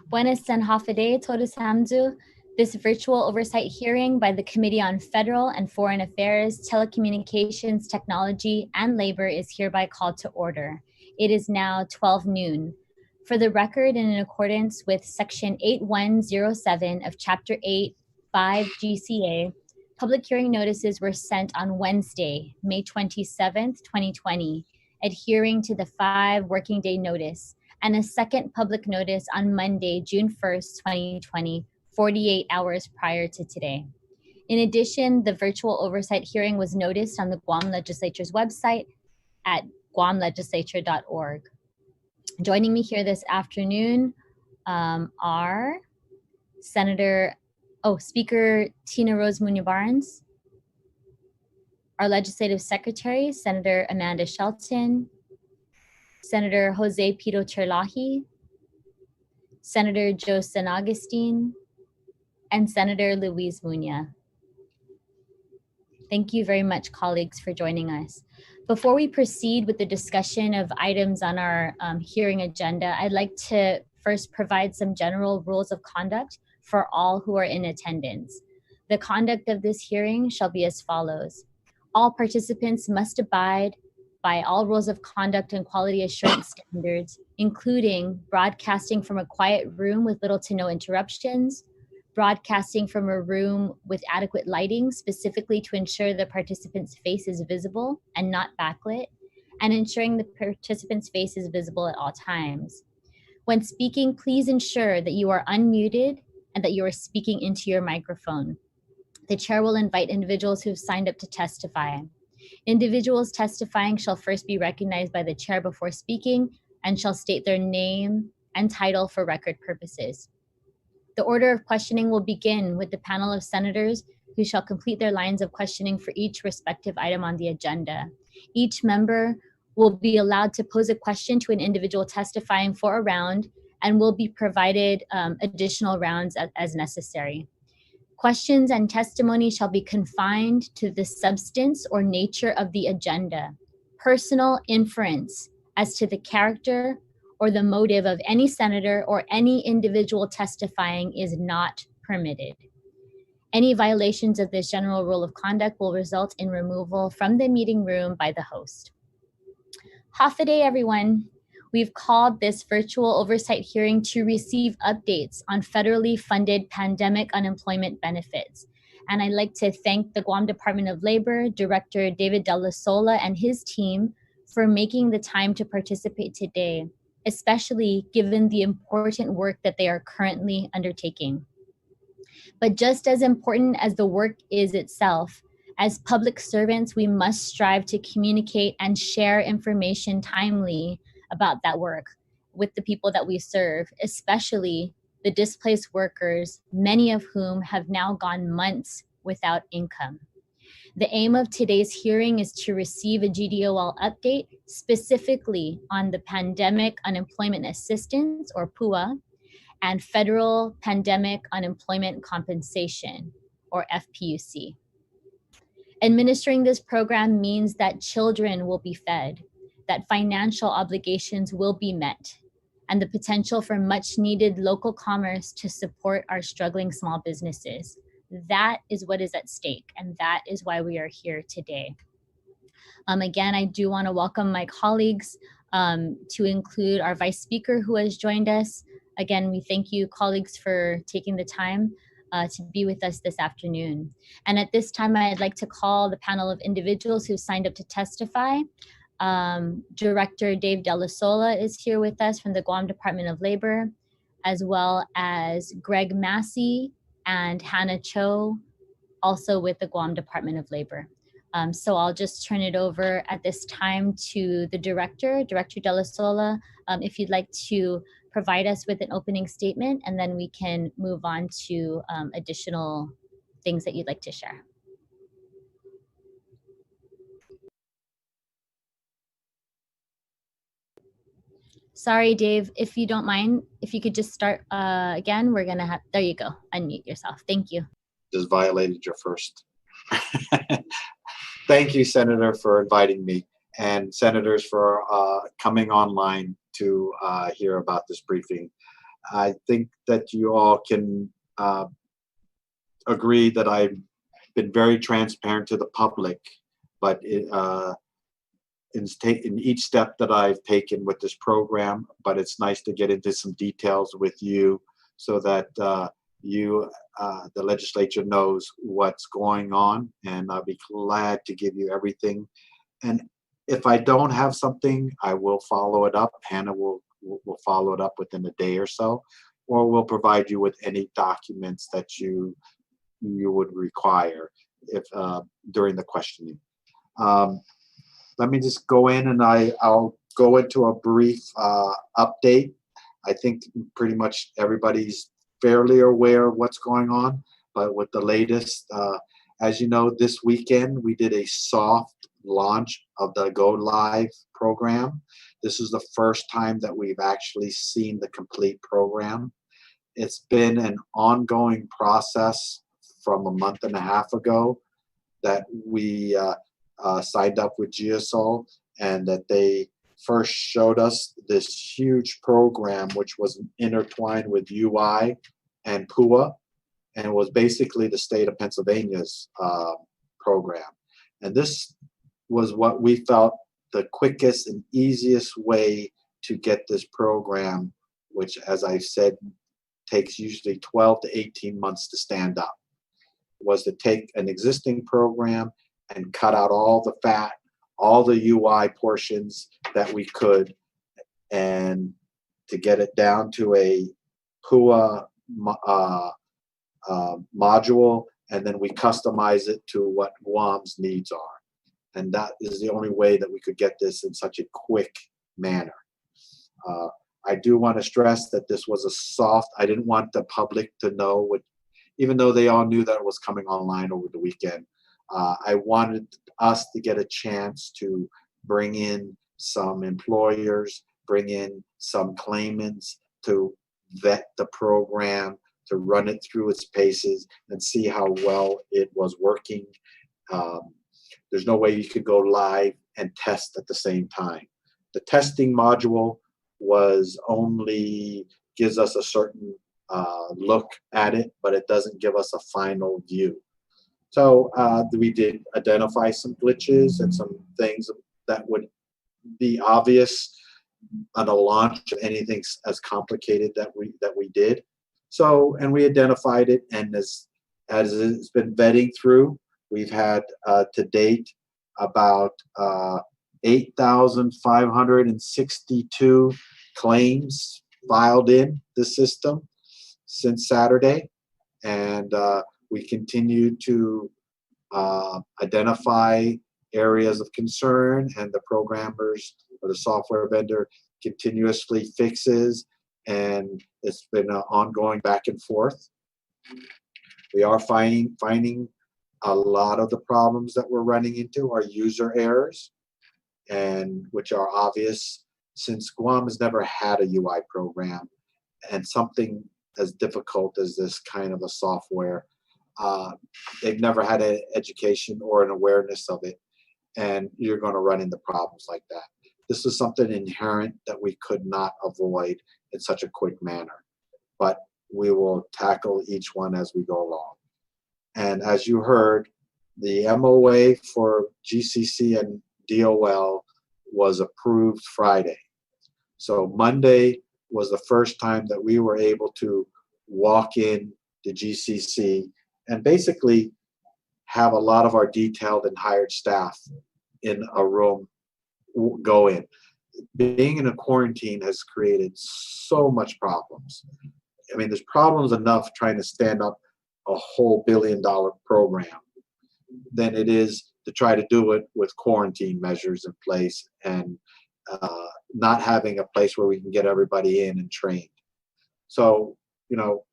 Buenas and Hafide Todos Hamzu. This virtual oversight hearing by the Committee on Federal and Foreign Affairs, Telecommunications, Technology, and Labor is hereby called to order. It is now 12 noon. For the record and in accordance with Section 8107 of Chapter 8, 5 GCA, public hearing notices were sent on Wednesday, May 27th, 2020, adhering to the 5 working day notice, and a second public notice on Monday, June 1st, 2020, 48 hours prior to today. In addition, the virtual oversight hearing was noticed on the Guam Legislature's website at guamlegislature.org. Joining me here this afternoon are Speaker Tina Rose Muñoz-Barnes, our Legislative Secretary, Senator Amanda Shelton, Senator Jose Pito Cherlahi, Senator Joe San Agustin, and Senator Luis Muña. Thank you very much, colleagues, for joining us. Before we proceed with the discussion of items on our hearing agenda, I'd like to first provide some general rules of conduct for all who are in attendance. The conduct of this hearing shall be as follows. All participants must abide by all rules of conduct and quality assurance standards, including broadcasting from a quiet room with little to no interruptions, broadcasting from a room with adequate lighting, specifically to ensure the participant's face is visible and not backlit, and ensuring the participant's face is visible at all times. When speaking, please ensure that you are unmuted and that you are speaking into your microphone. The chair will invite individuals who have signed up to testify. Individuals testifying shall first be recognized by the chair before speaking and shall state their name and title for record purposes. The order of questioning will begin with the panel of senators who shall complete their lines of questioning for each respective item on the agenda. Each member will be allowed to pose a question to an individual testifying for a round and will be provided additional rounds as necessary. Questions and testimony shall be confined to the substance or nature of the agenda. Personal inference as to the character or the motive of any senator or any individual testifying is not permitted. Any violations of this general rule of conduct will result in removal from the meeting room by the host. Hafaday, everyone. We've called this virtual oversight hearing to receive updates on federally funded pandemic unemployment benefits. And I'd like to thank the Guam Department of Labor, Director David Della Sola and his team for making the time to participate today, especially given the important work that they are currently undertaking. But just as important as the work is itself, as public servants, we must strive to communicate and share information timely about that work with the people that we serve, especially the displaced workers, many of whom have now gone months without income. The aim of today's hearing is to receive a GDOL update specifically on the Pandemic Unemployment Assistance, or PUA, and Federal Pandemic Unemployment Compensation, or FPUC. Administering this program means that children will be fed, that financial obligations will be met, and the potential for much needed local commerce to support our struggling small businesses. That is what is at stake, and that is why we are here today. Again, I do want to welcome my colleagues, to include our Vice Speaker who has joined us. Again, we thank you, colleagues, for taking the time to be with us this afternoon. And at this time, I'd like to call the panel of individuals who signed up to testify. Director Dave Della Sola is here with us from the Guam Department of Labor, as well as Greg Massey and Hannah Cho, also with the Guam Department of Labor. So I'll just turn it over at this time to the Director Della Sola, if you'd like to provide us with an opening statement, and then we can move on to additional things that you'd like to share. Sorry, Dave, if you don't mind, if you could just start again, we're gonna have, there you go, unmute yourself. Thank you. Just violated your first. Thank you, Senator, for inviting me, and senators for coming online to hear about this briefing. I think that you all can agree that I've been very transparent to the public, but in each step that I've taken with this program, but it's nice to get into some details with you so that you, the legislature, knows what's going on, and I'll be glad to give you everything. And if I don't have something, I will follow it up. Hannah will follow it up within a day or so, or we'll provide you with any documents that you would require if during the questioning. Let me just go in and I'll go into a brief update. I think pretty much everybody's fairly aware of what's going on, but with the latest, as you know, this weekend we did a soft launch of the Go Live program. This is the first time that we've actually seen the complete program. It's been an ongoing process from a month and a half ago that we signed up with GSO, and that they first showed us this huge program which was intertwined with UI and PUA, and it was basically the state of Pennsylvania's program. And this was what we felt the quickest and easiest way to get this program, which, as I said, takes usually 12 to 18 months to stand up, was to take an existing program and cut out all the fat, all the UI portions that we could, and to get it down to a PUA module, and then we customize it to what Guam's needs are. And that is the only way that we could get this in such a quick manner. I do want to stress that this was a soft, I didn't want the public to know what, even though they all knew that it was coming online over the weekend. I wanted us to get a chance to bring in some employers, bring in some claimants to vet the program, to run it through its paces and see how well it was working. There's no way you could go live and test at the same time. The testing module was only gives us a certain look at it, but it doesn't give us a final view. So we did identify some glitches and some things that would be obvious on a launch of anything as complicated that we did. So, and we identified it, and as it's been vetting through, we've had to date about 8,562 claims filed in the system since Saturday, and we continue to identify areas of concern, and the programmers or the software vendor continuously fixes, and it's been an ongoing back and forth. We are finding a lot of the problems that we're running into are user errors, and which are obvious since Guam has never had a UI program, and something as difficult as this kind of a software, they've never had an education or an awareness of it, and you're going to run into problems like that. This is something inherent that we could not avoid in such a quick manner, but we will tackle each one as we go along. And as you heard, the MOA for GCC and DOL was approved Friday. So Monday was the first time that we were able to walk in the GCC and basically have a lot of our detailed and hired staff in a room go in. Being in a quarantine has created so much problems. I mean, there's problems enough trying to stand up a whole billion-dollar program than it is to try to do it with quarantine measures in place and not having a place where we can get everybody in and trained. So, you know,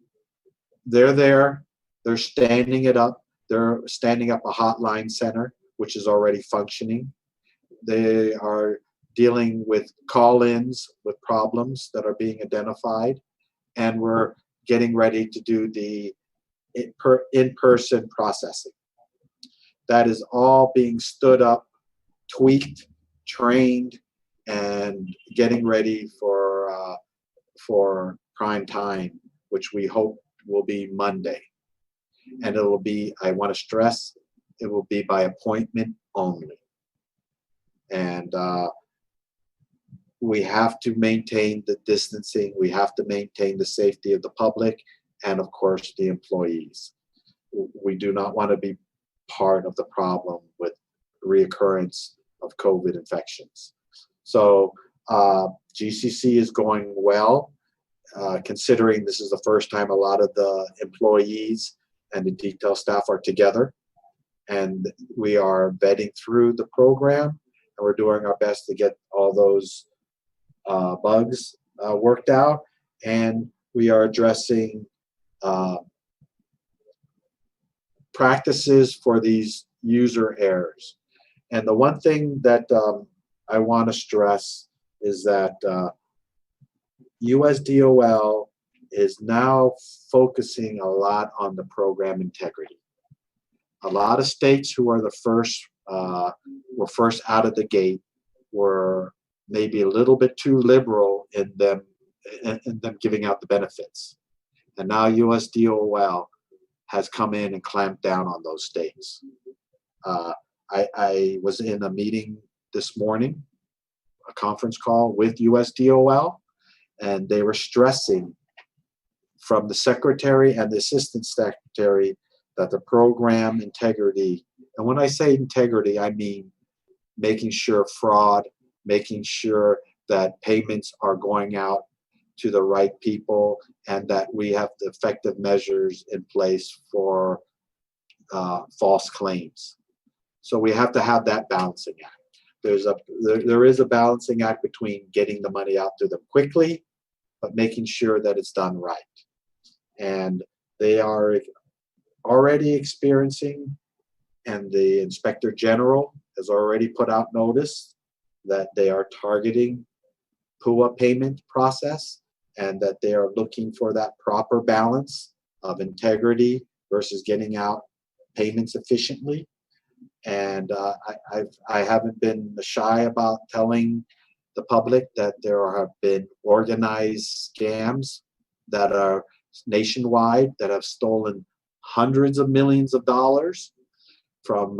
they're there, they're standing it up, they're standing up a hotline center, which is already functioning. They are dealing with call-ins with problems that are being identified, and we're getting ready to do the in-person processing. That is all being stood up, tweaked, trained, and getting ready for prime time, which we hope will be Monday. And it will be, I want to stress, it will be by appointment only. And we have to maintain the distancing. We have to maintain the safety of the public and, of course, the employees. We do not want to be part of the problem with reoccurrence of COVID infections. So GCC is going well, considering this is the first time a lot of the employees and the detail staff are together. And we are vetting through the program, and we're doing our best to get all those bugs worked out. And we are addressing practices for these user errors. And the one thing that I want to stress is that USDOL is now focusing a lot on the program integrity. A lot of states who are the first, were first out of the gate, were maybe a little bit too liberal in them giving out the benefits. And now USDOL has come in and clamped down on those states. I was in a meeting this morning, a conference call with USDOL, and they were stressing from the secretary and the assistant secretary that the program integrity, and when I say integrity, I mean making sure fraud, making sure that payments are going out to the right people, and that we have the effective measures in place for false claims. So we have to have that balancing act. There is a balancing act between getting the money out to them quickly, but making sure that it's done right. And they are already experiencing, and the Inspector General has already put out notice that they are targeting PUA payment process, and that they are looking for that proper balance of integrity versus getting out payments efficiently. And I haven't been shy about telling the public that there have been organized scams that are nationwide that have stolen hundreds of millions of dollars from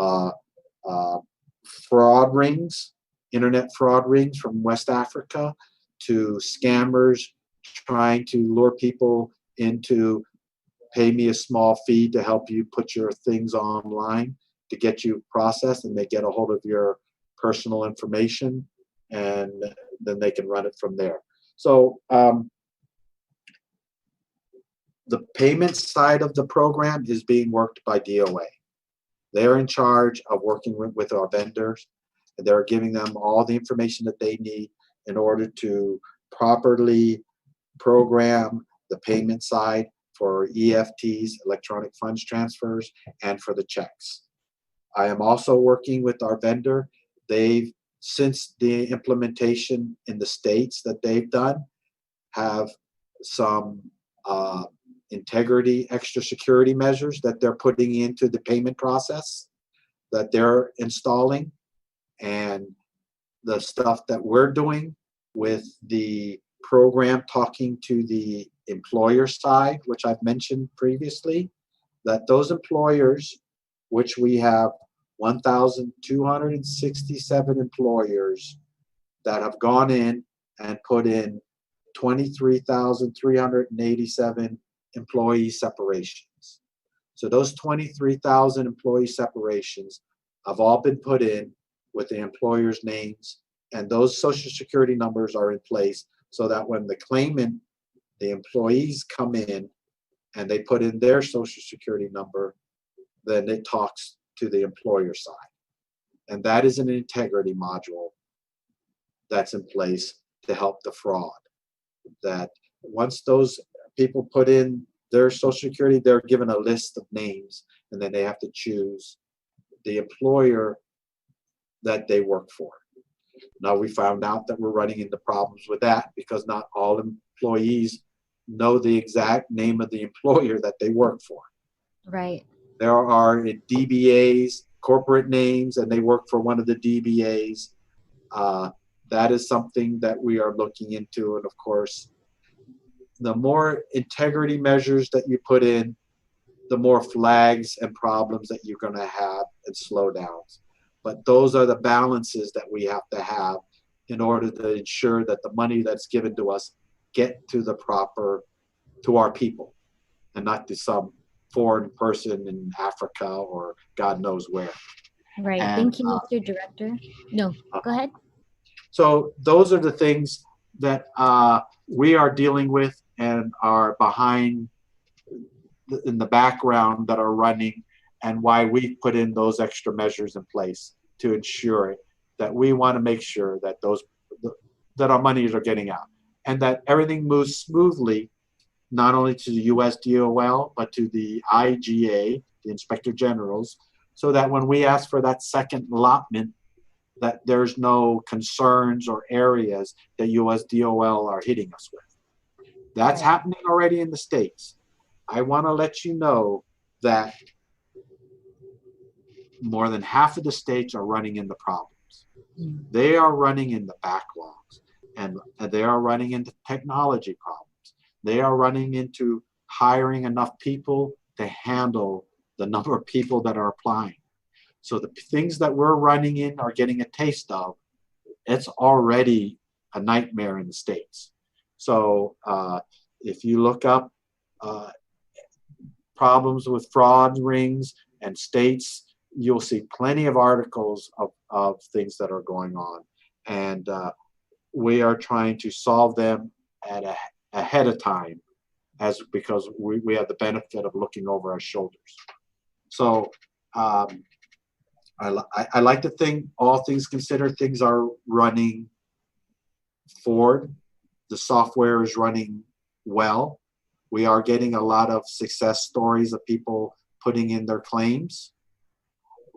fraud rings, internet fraud rings from West Africa, to scammers trying to lure people into pay me a small fee to help you put your things online to get you processed, and they get a hold of your personal information, and then they can run it from there. So the payment side of the program is being worked by DOA. They're in charge of working with our vendors, and they're giving them all the information that they need in order to properly program the payment side for EFTs, electronic funds transfers, and for the checks. I am also working with our vendor. They've, since the implementation in the states that they've done, have some integrity, extra security measures that they're putting into the payment process that they're installing. And the stuff that we're doing with the program talking to the employer side, which I've mentioned previously, that those employers, which we have 1,267 employers that have gone in and put in 23,387 employee separations. So those 23,000 employee separations have all been put in with the employers' names, and those social security numbers are in place so that when the claimant, the employees come in and they put in their social security number, then it talks to the employer side. And that is an integrity module that's in place to help the fraud. That once those people put in their social security, they're given a list of names, and then they have to choose the employer that they work for. Now, we found out that we're running into problems with that because not all employees know the exact name of the employer that they work for. Right. There are DBAs, corporate names, and they work for one of the DBAs that is something that we are looking into. And of course, the more integrity measures that you put in, the more flags and problems that you're going to have and slowdowns. But those are the balances that we have to have in order to ensure that the money that's given to us get to the proper, to our people, and not to some foreign person in Africa or God knows where. Right. And, Thank you, Mr. Director. No, go ahead. So those are the things that we are dealing with and are behind in the background that are running, and why we put in those extra measures in place to ensure that we want to make sure that that our monies are getting out and that everything moves smoothly, not only to the USDOL, but to the IGA, the Inspector Generals, so that when we ask for that second allotment, that there's no concerns or areas that USDOL are hitting us with. That's happening already in the States. I want to let you know that more than half of the states are running into problems. They are running into backlogs, and they are running into technology problems. They are running into hiring enough people to handle the number of people that are applying. So the things that we're running in are getting a taste of. It's already a nightmare in the States. So if you look up problems with fraud rings and states, you'll see plenty of articles of things that are going on. And we are trying to solve them ahead of time, because we have the benefit of looking over our shoulders. So I like to think, all things considered, things are running forward. The software is running well. We are getting a lot of success stories of people putting in their claims.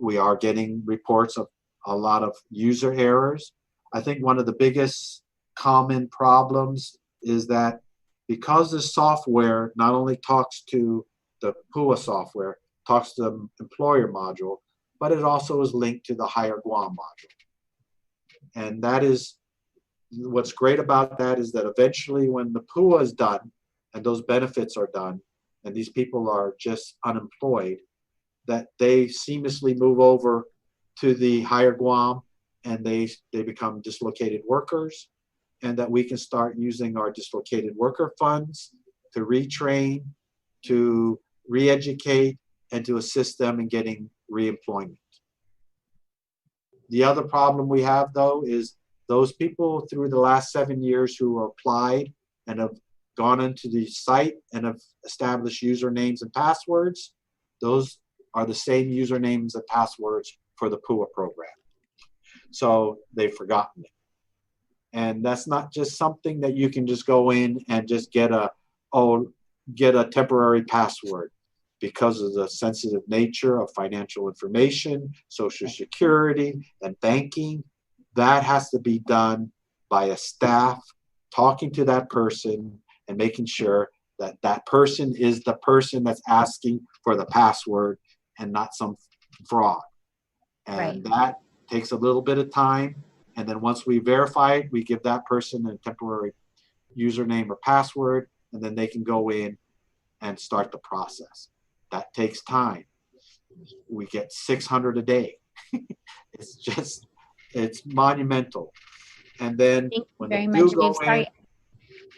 We are getting reports of a lot of user errors. I think one of the biggest common problems is that because the software not only talks to the PUA software, talks to the employer module, but it also is linked to the Higher Guam module. And that is, what's great about that is that eventually when the PUA is done and those benefits are done and these people are just unemployed, that they seamlessly move over to the Higher Guam and they become dislocated workers, and that we can start using our dislocated worker funds to retrain, to re-educate, and to assist them in getting reemployment. The other problem we have, though, is those people through the last 7 years who applied and have gone into the site and have established usernames and passwords, those are the same usernames and passwords for the PUA program. So they've forgotten it. And that's not just something that you can just go in and just get a temporary password. Because of the sensitive nature of financial information, Social Security, and banking, that has to be done by a staff talking to that person and making sure that that person is the person that's asking for the password and not some fraud. And that takes a little bit of time. And then once we verify it, we give that person a temporary username or password, and then they can go in and start the process. That takes time. We get 600 a day. It's monumental. And then thank you very much, Dave. Sorry,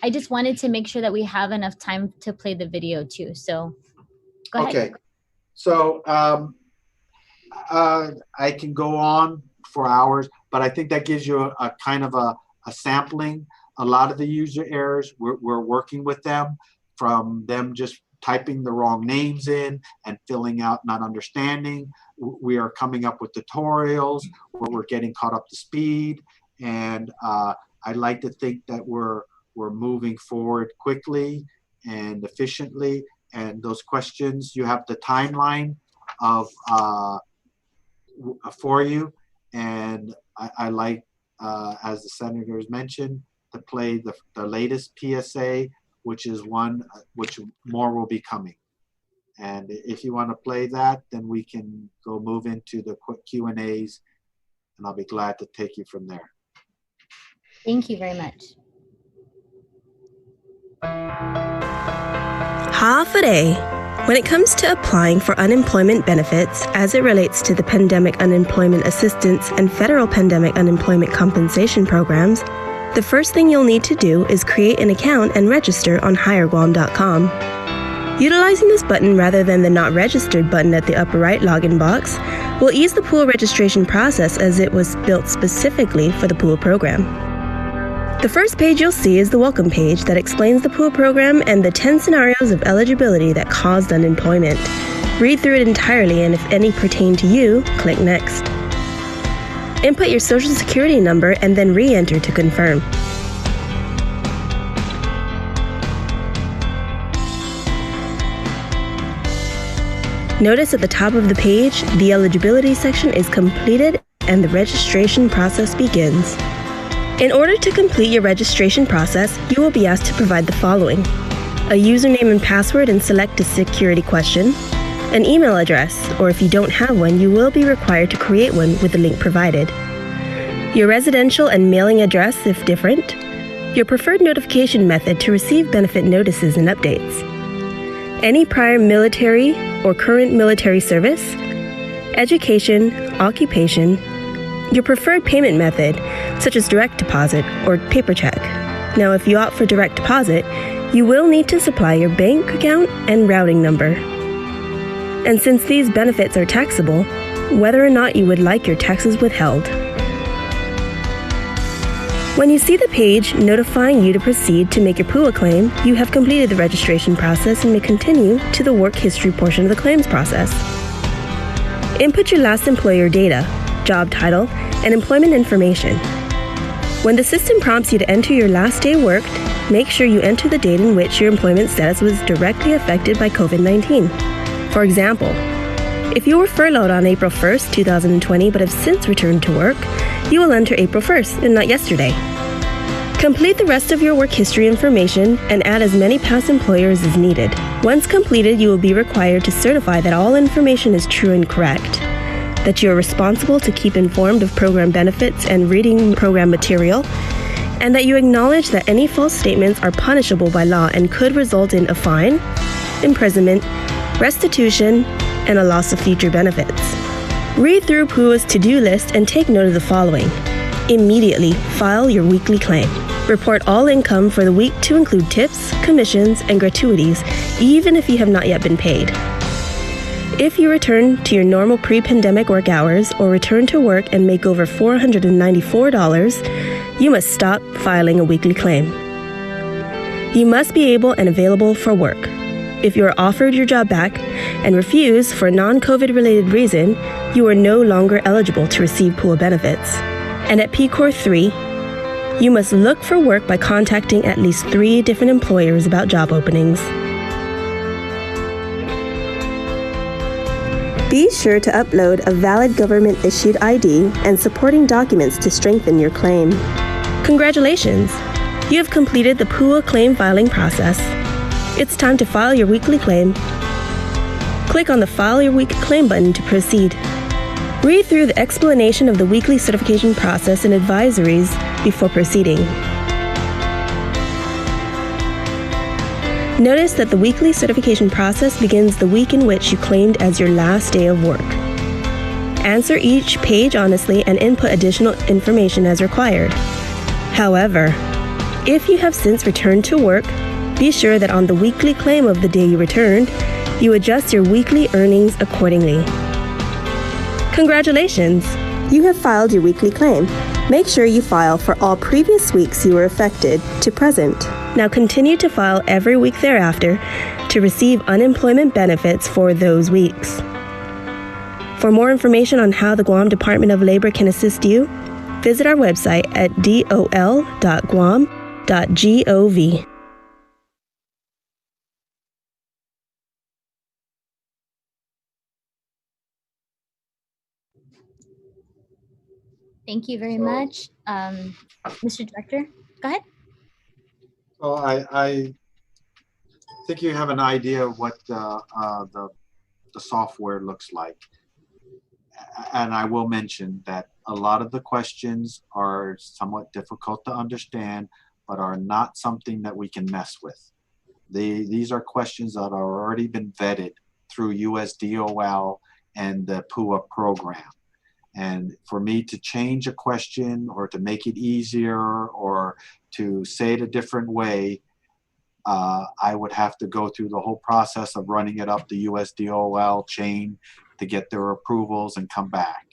I just wanted to make sure that we have enough time to play the video too. So go ahead. Okay. So I can go on for hours, but I think that gives you a kind of a sampling. A lot of the user errors, we're working with them, from them just typing the wrong names in and filling out not understanding. We are coming up with tutorials where we're getting caught up to speed, and I like to think that we're moving forward quickly and efficiently. And those questions, you have the timeline of for you, and I like, as the senators mentioned, to play the latest PSA, which is one which more will be coming. And if you want to play that, then we can go move into the quick Q&As, and I'll be glad to take you from there. Thank you very much. Half a day. When it comes to applying for unemployment benefits as it relates to the Pandemic Unemployment Assistance and Federal Pandemic Unemployment Compensation programs, the first thing you'll need to do is create an account and register on HireGuam.com. Utilizing this button rather than the Not Registered button at the upper right login box will ease the pool registration process as it was built specifically for the pool program. The first page you'll see is the welcome page that explains the pool program and the 10 scenarios of eligibility that caused unemployment. Read through it entirely, and if any pertain to you, click Next. Input your social security number and then re-enter to confirm. Notice at the top of the page, the eligibility section is completed and the registration process begins. In order to complete your registration process, you will be asked to provide the following: a username and password and select a security question, an email address, or if you don't have one, you will be required to create one with the link provided, your residential and mailing address if different, your preferred notification method to receive benefit notices and updates, any prior military or current military service, education, occupation, your preferred payment method, such as direct deposit or paper check. Now, if you opt for direct deposit, you will need to supply your bank account and routing number. And since these benefits are taxable, whether or not you would like your taxes withheld. When you see the page notifying you to proceed to make your PUA claim, you have completed the registration process and may continue to the work history portion of the claims process. Input your last employer data, job title, and employment information. When the system prompts you to enter your last day worked, make sure you enter the date in which your employment status was directly affected by COVID-19. For example, if you were furloughed on April 1st, 2020, but have since returned to work, you will enter April 1st and not yesterday. Complete the rest of your work history information and add as many past employers as needed. Once completed, you will be required to certify that all information is true and correct, that you are responsible to keep informed of program benefits and reading program material, and that you acknowledge that any false statements are punishable by law and could result in a fine, imprisonment, restitution, and a loss of future benefits. Read through PUA's to-do list and take note of the following. Immediately file your weekly claim. Report all income for the week to include tips, commissions, and gratuities, even if you have not yet been paid. If you return to your normal pre-pandemic work hours or return to work and make over $494, you must stop filing a weekly claim. You must be able and available for work. If you are offered your job back and refuse for a non-COVID related reason, you are no longer eligible to receive PUA benefits. And at PCOR 3, you must look for work by contacting at least 3 different employers about job openings. Be sure to upload a valid government-issued ID and supporting documents to strengthen your claim. Congratulations! You have completed the PUA claim filing process. It's time to file your weekly claim. Click on the File Your Weekly Claim button to proceed. Read through the explanation of the weekly certification process and advisories before proceeding. Notice that the weekly certification process begins the week in which you claimed as your last day of work. Answer each page honestly and input additional information as required. However, if you have since returned to work, be sure that on the weekly claim of the day you returned, you adjust your weekly earnings accordingly. Congratulations! You have filed your weekly claim. Make sure you file for all previous weeks you were affected to present. Now continue to file every week thereafter to receive unemployment benefits for those weeks. For more information on how the Guam Department of Labor can assist you, visit our website at dol.guam.gov. Thank you very much. Mr. Director, go ahead. So I think you have an idea of what the software looks like. and I will mention that a lot of the questions are somewhat difficult to understand, but are not something that we can mess with. These are questions that are already been vetted through USDOL and the PUA program. And for me to change a question or to make it easier or to say it a different way, I would have to go through the whole process of running it up the USDOL chain to get their approvals and come back.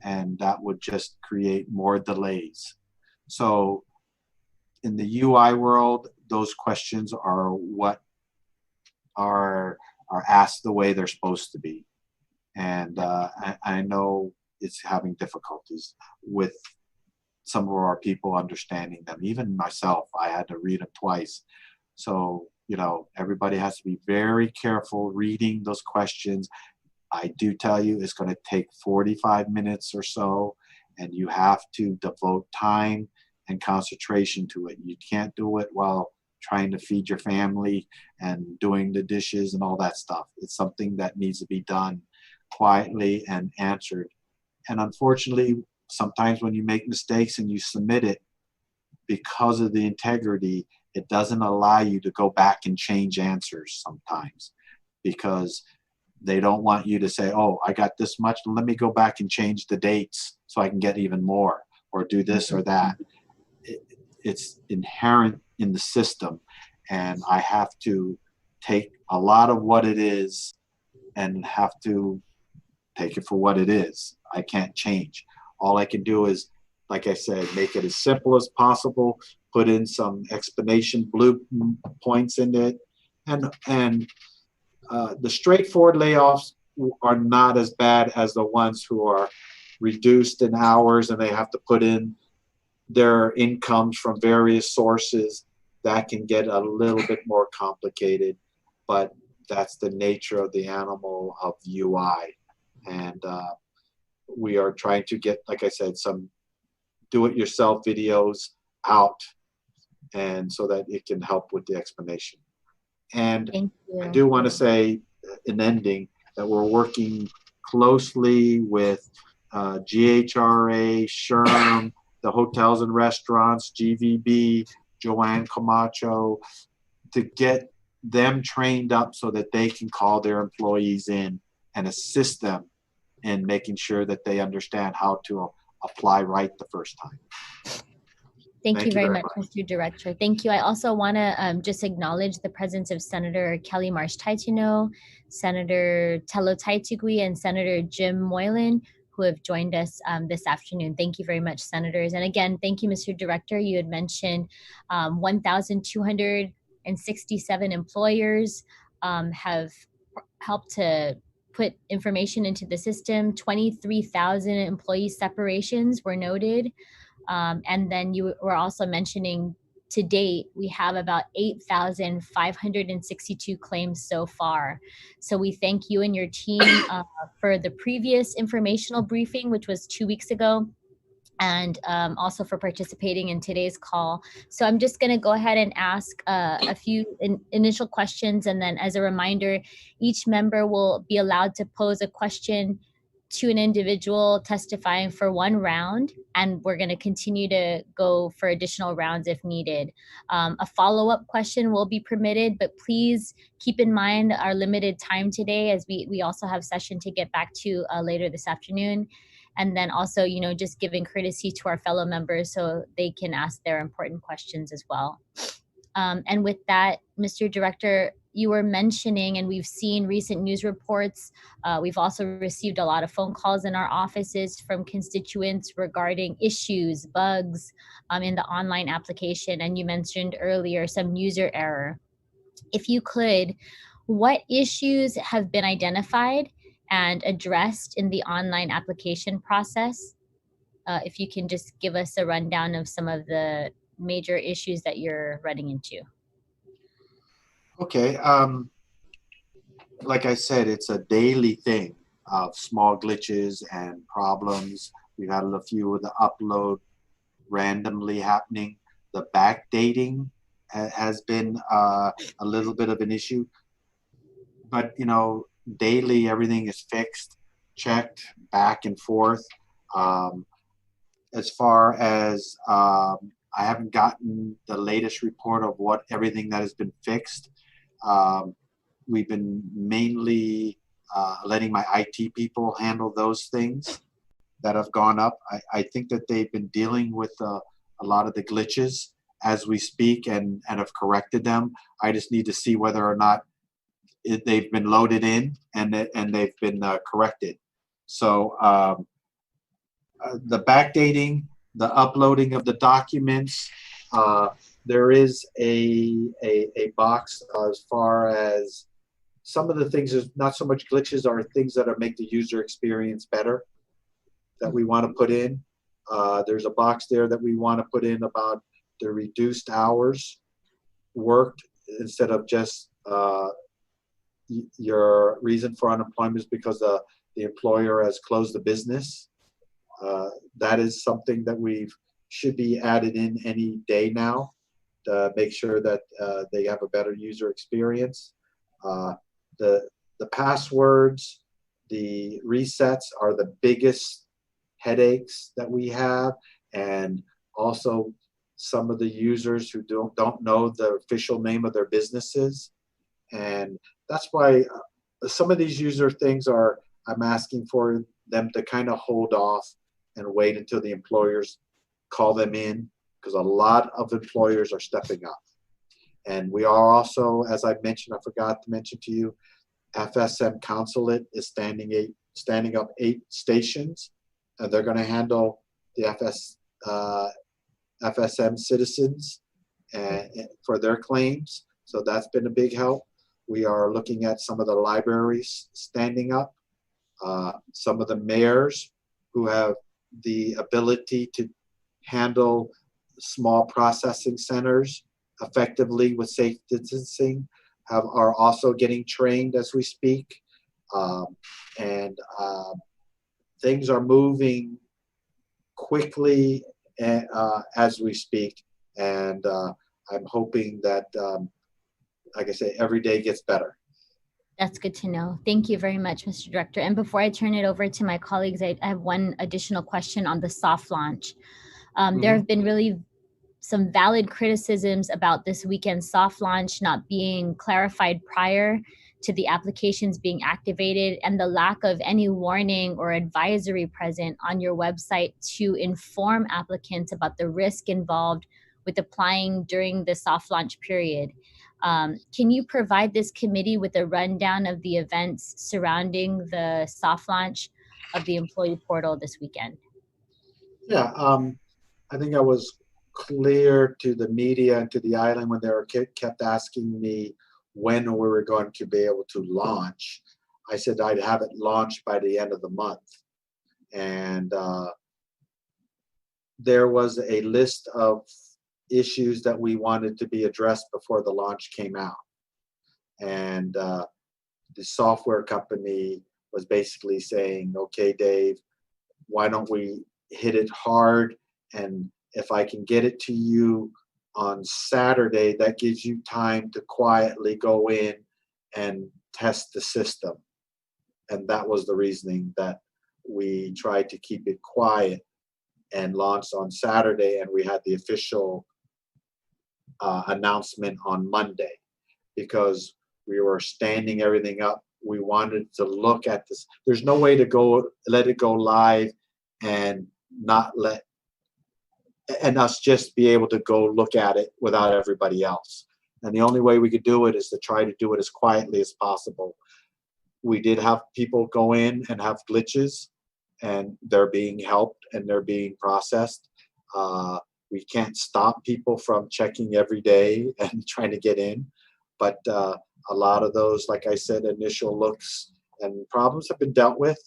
And that would just create more delays. So in the UI world, those questions are what are asked the way they're supposed to be. And I know it's having difficulties with some of our people understanding them. Even myself, I had to read them twice. So, you know, everybody has to be very careful reading those questions. I do tell you it's going to take 45 minutes or so, and you have to devote time and concentration to it. You can't do it while trying to feed your family and doing the dishes and all that stuff. It's something that needs to be done quietly and answered. And unfortunately, sometimes when you make mistakes and you submit it, because of the integrity, it doesn't allow you to go back and change answers sometimes, because they don't want you to say, oh, I got this much, let me go back and change the dates so I can get even more, or do this or that. It's inherent in the system, and I have to take a lot of what it is and have to take it for what it is. I can't change. All I can do is, like I said, make it as simple as possible, put in some explanation blue points in it, and the straightforward layoffs are not as bad as the ones who are reduced in hours and they have to put in their incomes from various sources. That can get a little bit more complicated, but that's the nature of the animal of UI. And we are trying to get, like I said, some do-it-yourself videos out, and so that it can help with the explanation. And I do want to say in ending that we're working closely with GHRA, SHRM, the hotels and restaurants, GVB, Joanne Camacho, to get them trained up so that they can call their employees in and assist them in making sure that they understand how to apply right the first time. Thank you very much, Mr. Director. Thank you. I also want to just acknowledge the presence of Senator Kelly Marsh-Taitino, Senator Tello Taitigui, and Senator Jim Moylan, who have joined us this afternoon. Thank you very much, Senators. And again, thank you, Mr. Director. You had mentioned 1,267 employers have helped to put information into the system. 23,000 employee separations were noted. And then you were also mentioning, to date, we have about 8,562 claims so far. So we thank you and your team for the previous informational briefing, which was 2 weeks ago, and also for participating in today's call. So I'm just going to go ahead and ask a few initial questions. And then as a reminder, each member will be allowed to pose a question to an individual testifying for one round, and we're going to continue to go for additional rounds if needed. A follow-up question will be permitted, but please keep in mind our limited time today, as we also have session to get back to later this afternoon. And then also, you know, just giving courtesy to our fellow members so they can ask their important questions as well. And with that, Mr. Director, you were mentioning, and we've seen recent news reports, we've also received a lot of phone calls in our offices from constituents regarding issues, bugs in the online application. And you mentioned earlier some user error. If you could, what issues have been identified and addressed in the online application process? If you can just give us a rundown of some of the major issues that you're running into. Okay. Like I said, it's a daily thing of small glitches and problems. We've had a few of the upload randomly happening. The backdating has been a little bit of an issue. But, you know, daily everything is fixed. checked back and forth. As far as I haven't gotten the latest report of what everything that has been fixed. We've been mainly letting my IT people handle those things that have gone up. I think that they've been dealing with a lot of the glitches as we speak and have corrected them. I just need to see whether or not they've been loaded in and they've been corrected. So the backdating, the uploading of the documents, there is a box as far as some of the things. Is not so much glitches, are things that make the user experience better that we want to put in. There's a box there that we want to put in about the reduced hours worked instead of just your reason for unemployment is because the employer has closed the business. That is something that should be added in any day now to make sure that they have a better user experience. The passwords, the resets are the biggest headaches that we have, and also some of the users who don't know the official name of their businesses, and that's why some of these user things I'm asking for them to kind of hold off and wait until the employers call them in, because a lot of employers are stepping up. And we are also, as I mentioned, I forgot to mention to you, FSM Consulate is standing up 8 stations, and they're going to handle the FSM citizens for their claims. So that's been a big help. We are looking at some of the libraries standing up, some of the mayors who have the ability to handle small processing centers effectively with safe distancing are also getting trained as we speak. Things are moving quickly as we speak, and I'm hoping that, like I say, every day gets better. That's good to know. Thank you very much, Mr. Director. And before I turn it over to my colleagues, I have one additional question on the soft launch. There have been really some valid criticisms about this weekend's soft launch not being clarified prior to the applications being activated, and the lack of any warning or advisory present on your website to inform applicants about the risk involved with applying during the soft launch period. Can you provide this committee with a rundown of the events surrounding the soft launch of the employee portal this weekend? Yeah, I think I was clear to the media and to the island when they kept asking me when we were going to be able to launch. I said I'd have it launched by the end of the month. And there was a list of issues that we wanted to be addressed before the launch came out. And the software company was basically saying, okay, Dave, why don't we hit it hard? And if I can get it to you on Saturday, that gives you time to quietly go in and test the system. And that was the reasoning that we tried to keep it quiet and launched on Saturday, and we had the official announcement on Monday, because we were standing everything up. We wanted to look at this. There's no way to let it go live and not us just be able to go look at it without everybody else. And the only way we could do it is to try to do it as quietly as possible. We did have people go in and have glitches, and they're being helped and they're being processed. We can't stop people from checking every day and trying to get in. But a lot of those, like I said, initial looks and problems have been dealt with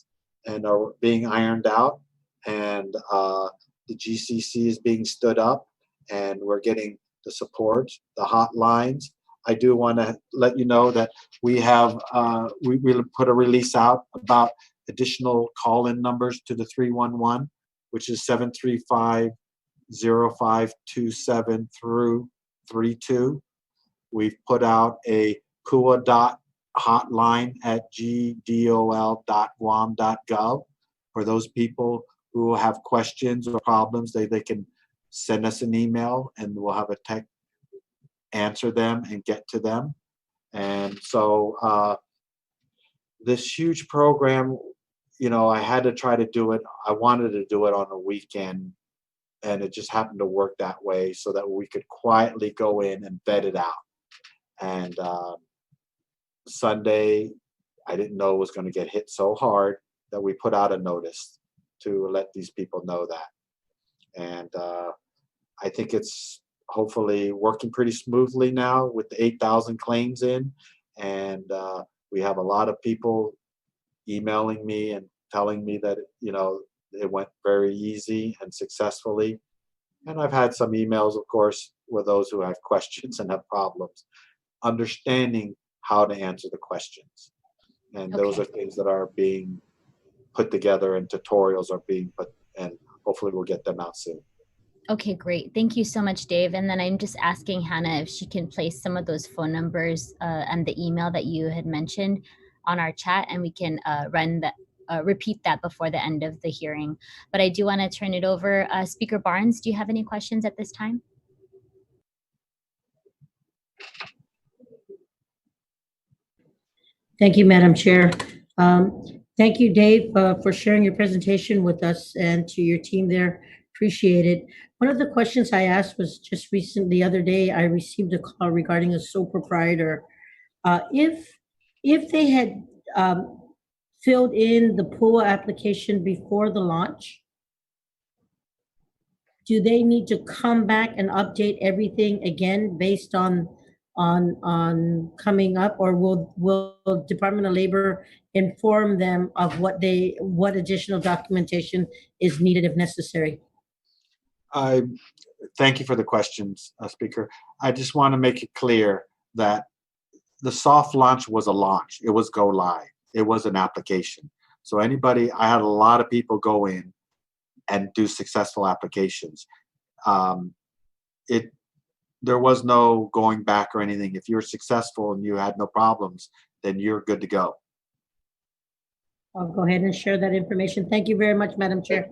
and are being ironed out. And the GCC is being stood up, and we're getting the support, the hotlines. I do want to let you know that we have we put a release out about additional call-in numbers to the 311, which is 735-0527 through 32. We've put out a PUA hotline at gdol.guam.gov for those people who have questions or problems. They can send us an email and we'll have a tech answer them and get to them. And so this huge program, I had to try to do it. I wanted to do it on a weekend, and it just happened to work that way so that we could quietly go in and vet it out. And Sunday, I didn't know it was going to get hit so hard that we put out a notice to let these people know that. And I think it's hopefully working pretty smoothly now with the 8,000 claims in. And we have a lot of people emailing me and telling me that, it went very easy and successfully. And I've had some emails, of course, with those who have questions and have problems, understanding how to answer the questions. And those are things that are being put together and tutorials are being put, and hopefully we'll get them out soon. Okay, great. Thank you so much, Dave. And then I'm just asking Hannah if she can place some of those phone numbers and the email that you had mentioned on our chat, and we can repeat that before the end of the hearing. But I do want to turn it over. Speaker Barnes, do you have any questions at this time? Thank you, Madam Chair. Thank you, Dave, for sharing your presentation with us, and to your team there. Appreciate it. One of the questions I asked was just recently, the other day, I received a call regarding a sole proprietor. If they had filled in the PUA application before the launch, do they need to come back and update everything again based on coming up, or will Department of Labor inform them of what additional documentation is needed if necessary? I thank you for the questions, Speaker. I just want to make it clear that the soft launch was a launch. It was go live. It was an application. So I had a lot of people go in and do successful applications. There was no going back or anything. If you were successful and you had no problems, then you're good to go. I'll go ahead and share that information. Thank you very much, Madam Chair.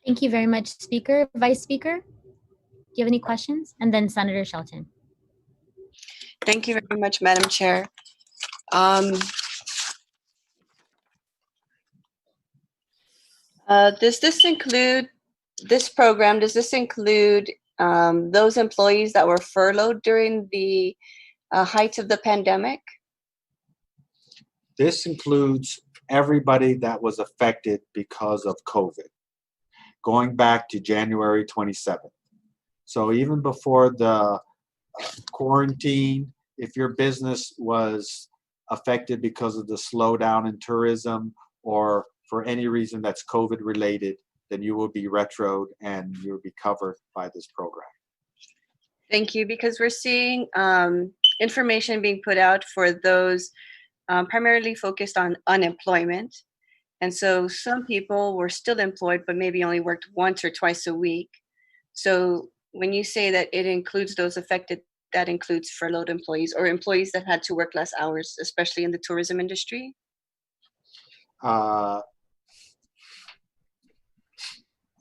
Thank you very much, Speaker. Vice Speaker, do you have any questions? And then Senator Shelton. Thank you very much, Madam Chair. Does this include those employees that were furloughed during the height of the pandemic? This includes everybody that was affected because of COVID, going back to January 27th. So even before the quarantine, if your business was affected because of the slowdown in tourism or for any reason that's COVID related, then you will be retroed and you'll be covered by this program. Thank you, because we're seeing information being put out for those primarily focused on unemployment. And so some people were still employed, but maybe only worked once or twice a week. So when you say that it includes those affected, that includes furloughed employees or employees that had to work less hours, especially in the tourism industry?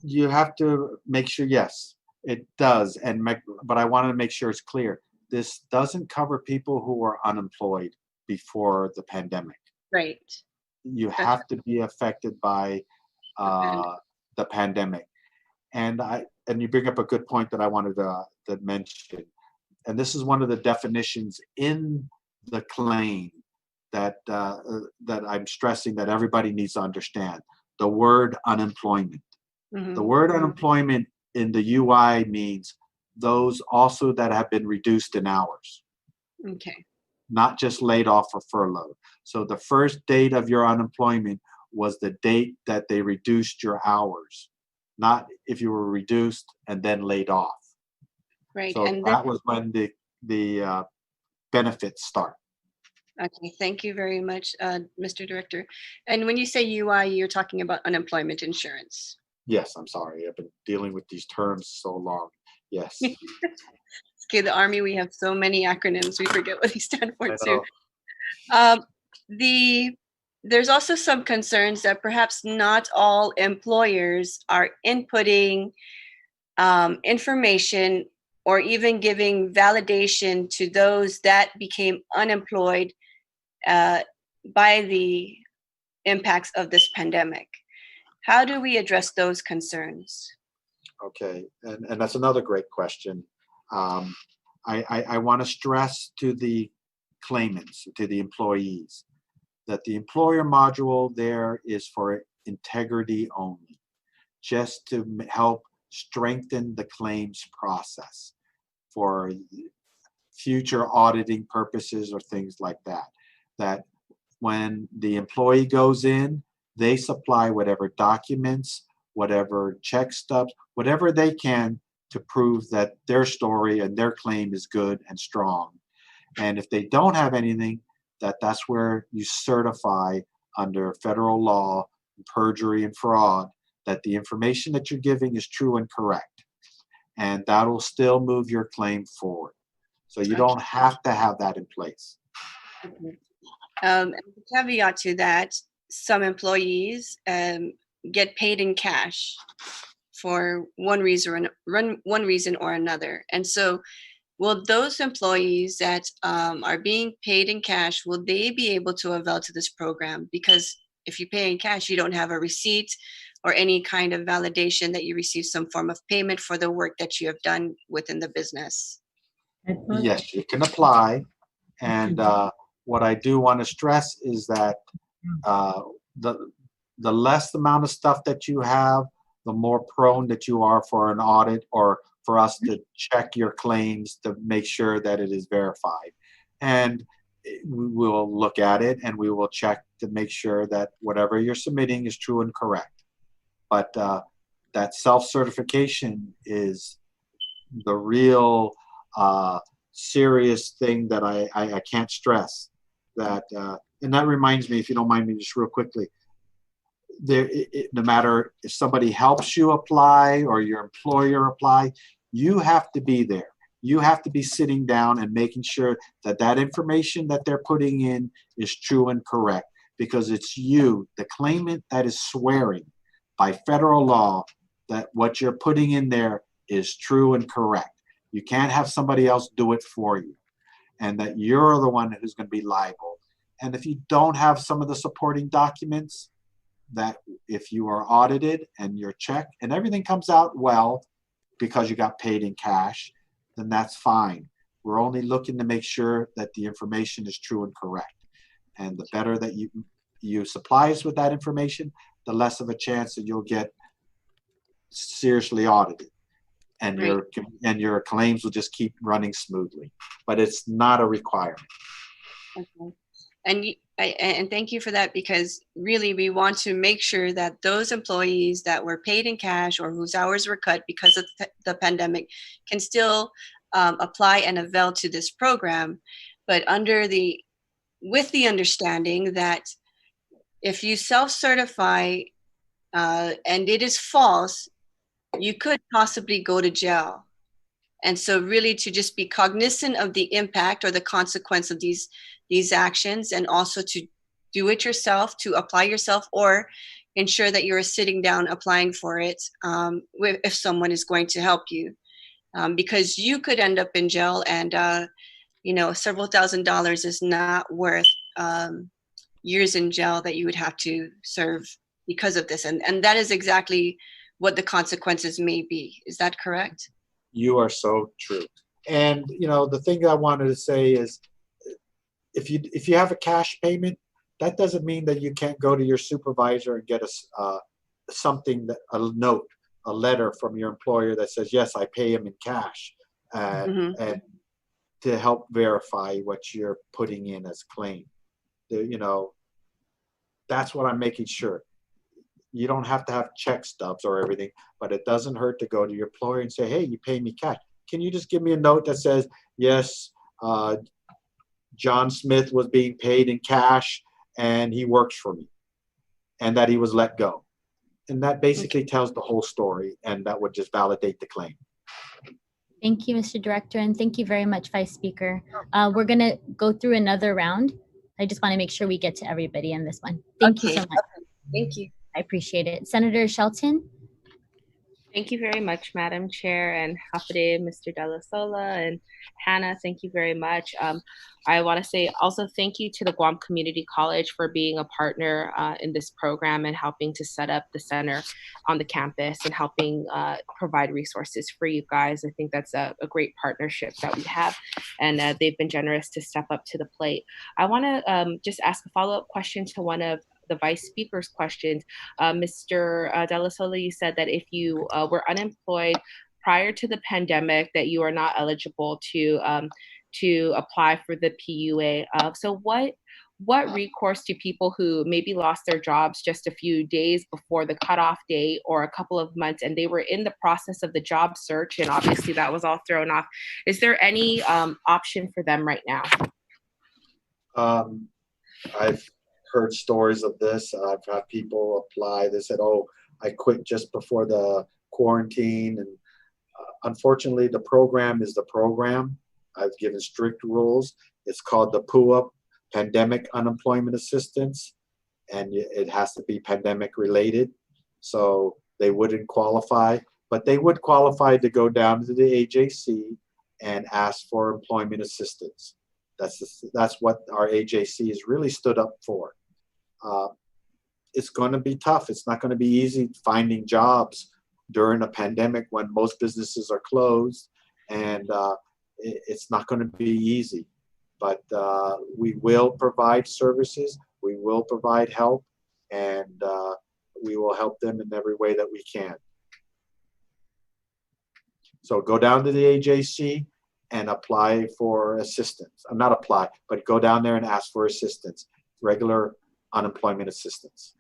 You have to make sure, yes, it does. But I want to make sure it's clear. This doesn't cover people who were unemployed before the pandemic. Right. You have to be affected by the pandemic. And you bring up a good point that I wanted to mention. And this is one of the definitions in the claim that I'm stressing that everybody needs to understand. The word unemployment. Mm-hmm. The word unemployment in the UI means those also that have been reduced in hours. Okay. Not just laid off or furloughed. So the first date of your unemployment was the date that they reduced your hours, not if you were reduced and then laid off. Right. So and that was when the benefits start. Okay, thank you very much, Mr. Director. And when you say UI, you're talking about unemployment insurance. Yes, I'm sorry. I've been dealing with these terms so long. Yes. Okay, the Army, we have so many acronyms, we forget what they stand for I too. know. There's also some concerns that perhaps not all employers are inputting information or even giving validation to those that became unemployed by the impacts of this pandemic. How do we address those concerns? Okay, and that's another great question. I want to stress to the claimants, to the employees, that the employer module there is for integrity only, just to help strengthen the claims process for future auditing purposes or things like that. That when the employee goes in, they supply whatever documents, whatever check stubs, whatever they can to prove that their story and their claim is good and strong. And if they don't have anything, that's where you certify under federal law, perjury and fraud, that the information that you're giving is true and correct. And that'll still move your claim forward. So you don't have to have that in place. And the caveat to that, some employees get paid in cash for one reason or another. And so will those employees that are being paid in cash, will they be able to avail to this program? Because if you pay in cash, you don't have a receipt or any kind of validation that you receive some form of payment for the work that you have done within the business. Yes, you can apply. And what I do want to stress is that the less amount of stuff that you have, the more prone that you are for an audit or for us to check your claims to make sure that it is verified. And we will look at it and we will check to make sure that whatever you're submitting is true and correct. But that self-certification is the real serious thing that I can't stress. That and that reminds me, if you don't mind me just real quickly, no matter if somebody helps you apply or your employer apply, you have to be there. You have to be sitting down and making sure that that information that they're putting in is true and correct, because it's you, the claimant, that is swearing by federal law that what you're putting in there is true and correct. You can't have somebody else do it for you, and that you're the one who's going to be liable. And if you don't have some of the supporting documents, that if you are audited and your check and everything comes out well because you got paid in cash, then that's fine. We're only looking to make sure that the information is true and correct. And the better that you supply us with that information, the less of a chance that you'll get seriously audited. And your claims will just keep running smoothly. But it's not a requirement. Okay. And thank you for that, because really we want to make sure that those employees that were paid in cash or whose hours were cut because of the pandemic can still apply and avail to this program, but with the understanding that if you self-certify and it is false, you could possibly go to jail. And so really to just be cognizant of the impact or the consequence of these actions, and also to do it yourself, to apply yourself, or ensure that you're sitting down applying for it if someone is going to help you. Because you could end up in jail, and several $1,000s is not worth years in jail that you would have to serve because of this. And that is exactly what the consequences may be. Is that correct? You are so true. And the thing I wanted to say is, if you have a cash payment, that doesn't mean that you can't go to your supervisor and get a note, a letter from your employer that says, yes, I pay him in cash, and to help verify what you're putting in as claim. That's what I'm making sure. You don't have to have check stubs or everything, but it doesn't hurt to go to your employer and say, hey, you pay me cash. Can you just give me a note that says, yes, John Smith was being paid in cash and he works for me, and that he was let go. And that basically tells the whole story, and that would just validate the claim. Thank you, Mr. Director, and thank you very much, Vice Speaker. We're going to go through another round. I just want to make sure we get to everybody in this one. Thank you so much. Okay. Thank you. I appreciate it. Senator Shelton? Thank you very much, Madam Chair, and Hafide, Mr. Della Sola, and Hannah, thank you very much. I want to say also thank you to the Guam Community College for being a partner in this program and helping to set up the center on the campus and helping provide resources for you guys. I think that's a great partnership that we have, and they've been generous to step up to the plate. I want to just ask a follow-up question to one of the Vice Speaker's questions. Mr. Della Sola, you said that if you were unemployed prior to the pandemic, that you are not eligible to apply for the PUA. So what recourse do people who maybe lost their jobs just a few days before the cutoff date or a couple of months, and they were in the process of the job search, and obviously that was all thrown off, is there any option for them right now? I've heard stories of this. I've had people apply. They said, "Oh, I quit just before the quarantine," and unfortunately, the program is the program. I've given strict rules. It's called the PUA, Pandemic Unemployment Assistance, and it has to be pandemic related. So they wouldn't qualify, but they would qualify to go down to the AJC and ask for employment assistance. That's what our AJC has really stood up for. It's going to be tough. It's not going to be easy finding jobs during a pandemic when most businesses are closed, and it's not going to be easy. But we will provide services, we will provide help, and we will help them in every way that we can. So go down to the AJC and apply for assistance. Not apply, but go down there and ask for assistance, regular unemployment assistance.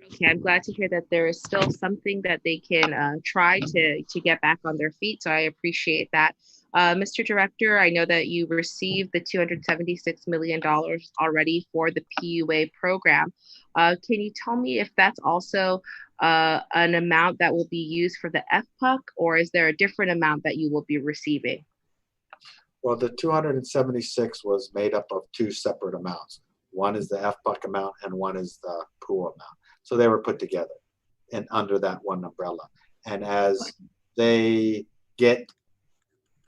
Okay, I'm glad to hear that there is still something that they can try to get back on their feet. So I appreciate that. Mr. Director, I know that you received the $276 million already for the PUA program. Can you tell me if that's also an amount that will be used for the FPUC, or is there a different amount that you will be receiving? Well, the 276 was made up of two separate amounts. One is the FPUC amount and one is the PUA amount. So they were put together and under that one umbrella. And as they get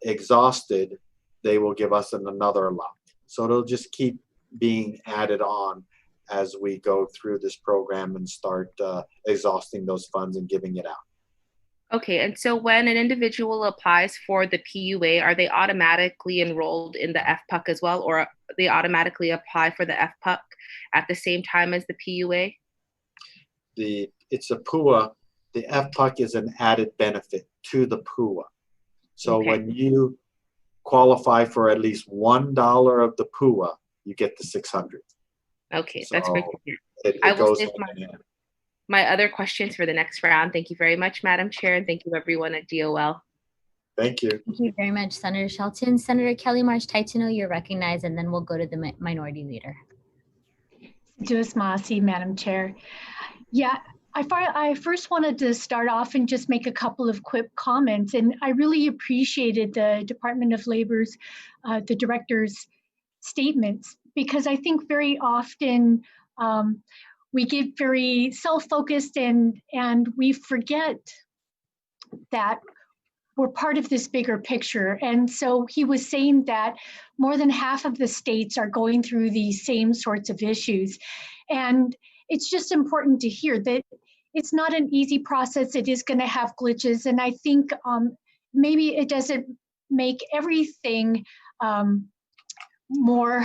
exhausted, they will give us another amount. So it'll just keep being added on as we go through this program and start exhausting those funds and giving it out. Okay, and so when an individual applies for the PUA, are they automatically enrolled in the FPUC as well, or they automatically apply for the FPUC at the same time as the PUA? It's a PUA. The FPUC is an added benefit to the PUA. So Okay. When you qualify for at least $1 of the PUA, you get the 600. Okay, that's great to hear. It I will goes save hand in hand. my other questions for the next round. Thank you very much, Madam Chair, and thank you everyone at DOL. Thank you. Thank you very much, Senator Shelton. Senator Kelly Marsh Taitino, you're recognized, and then we'll go to the minority leader. Duas Masi, Madam Chair. Yeah, I first wanted to start off and just make a couple of quick comments. And I really appreciated the Department of Labor's, the director's statements, because I think very often we get very self-focused and we forget that we're part of this bigger picture. And so he was saying that more than half of the states are going through these same sorts of issues. And it's just important to hear that it's not an easy process. It is going to have glitches. And I think maybe it doesn't make everything more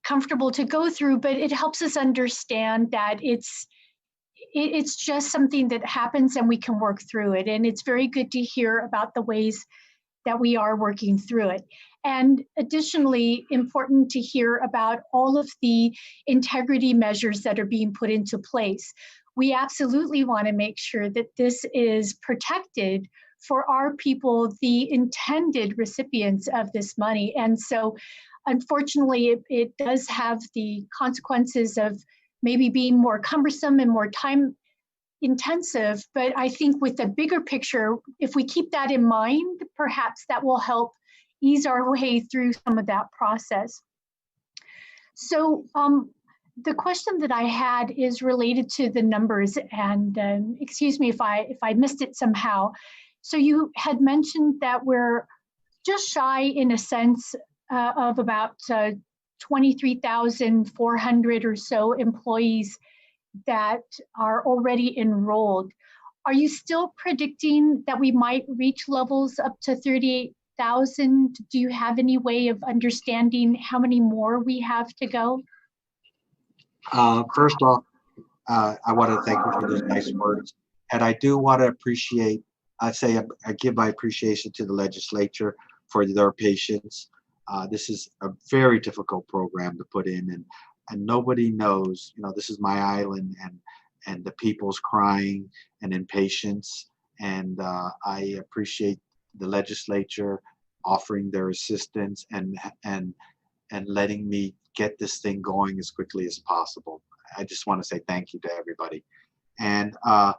comfortable to go through, but it helps us understand that it's just something that happens and we can work through it. And it's very good to hear about the ways that we are working through it. And additionally, important to hear about all of the integrity measures that are being put into place. We absolutely want to make sure that this is protected for our people, the intended recipients of this money. And so, unfortunately, it does have the consequences of maybe being more cumbersome and more time intensive, but I think with the bigger picture, if we keep that in mind, perhaps that will help ease our way through some of that process. So the question that I had is related to the numbers, and excuse me if I missed it somehow. So you had mentioned that we're just shy, in a sense, of about 23,400 or so employees that are already enrolled. Are you still predicting that we might reach levels up to 38,000? Do you have any way of understanding how many more we have to go? First off, I want to thank you for those nice words. And I do want to appreciate, I give my appreciation to the legislature for their patience. This is a very difficult program to put in, and nobody knows, this is my island, and the people's crying and impatience. And I appreciate the legislature offering their assistance and letting me get this thing going as quickly as possible. I just want to say thank you to everybody. And I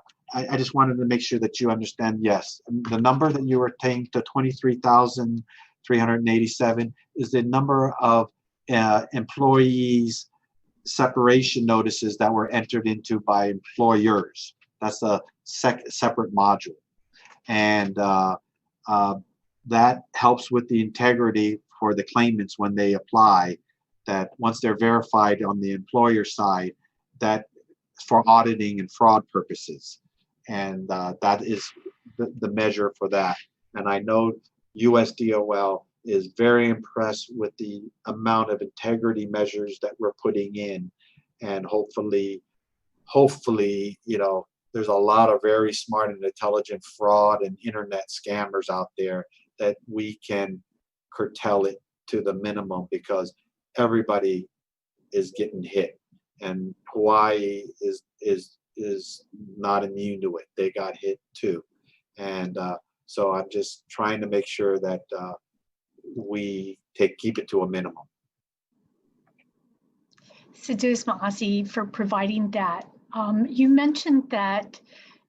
just wanted to make sure that you understand, yes, the number that you were saying to 23,387 is the number of employees separation notices that were entered into by employers. That's a separate module. And that helps with the integrity for the claimants when they apply, that once they're verified on the employer side, that for auditing and fraud purposes. And that is the measure for that. And I know USDOL is very impressed with the amount of integrity measures that we're putting in. And hopefully, there's a lot of very smart and intelligent fraud and internet scammers out there that we can curtail it to the minimum, because everybody is getting hit, and Hawaii is not immune to it. They got hit too. And so I'm just trying to make sure that we keep it to a minimum. Sedus Maasi for providing that. You mentioned that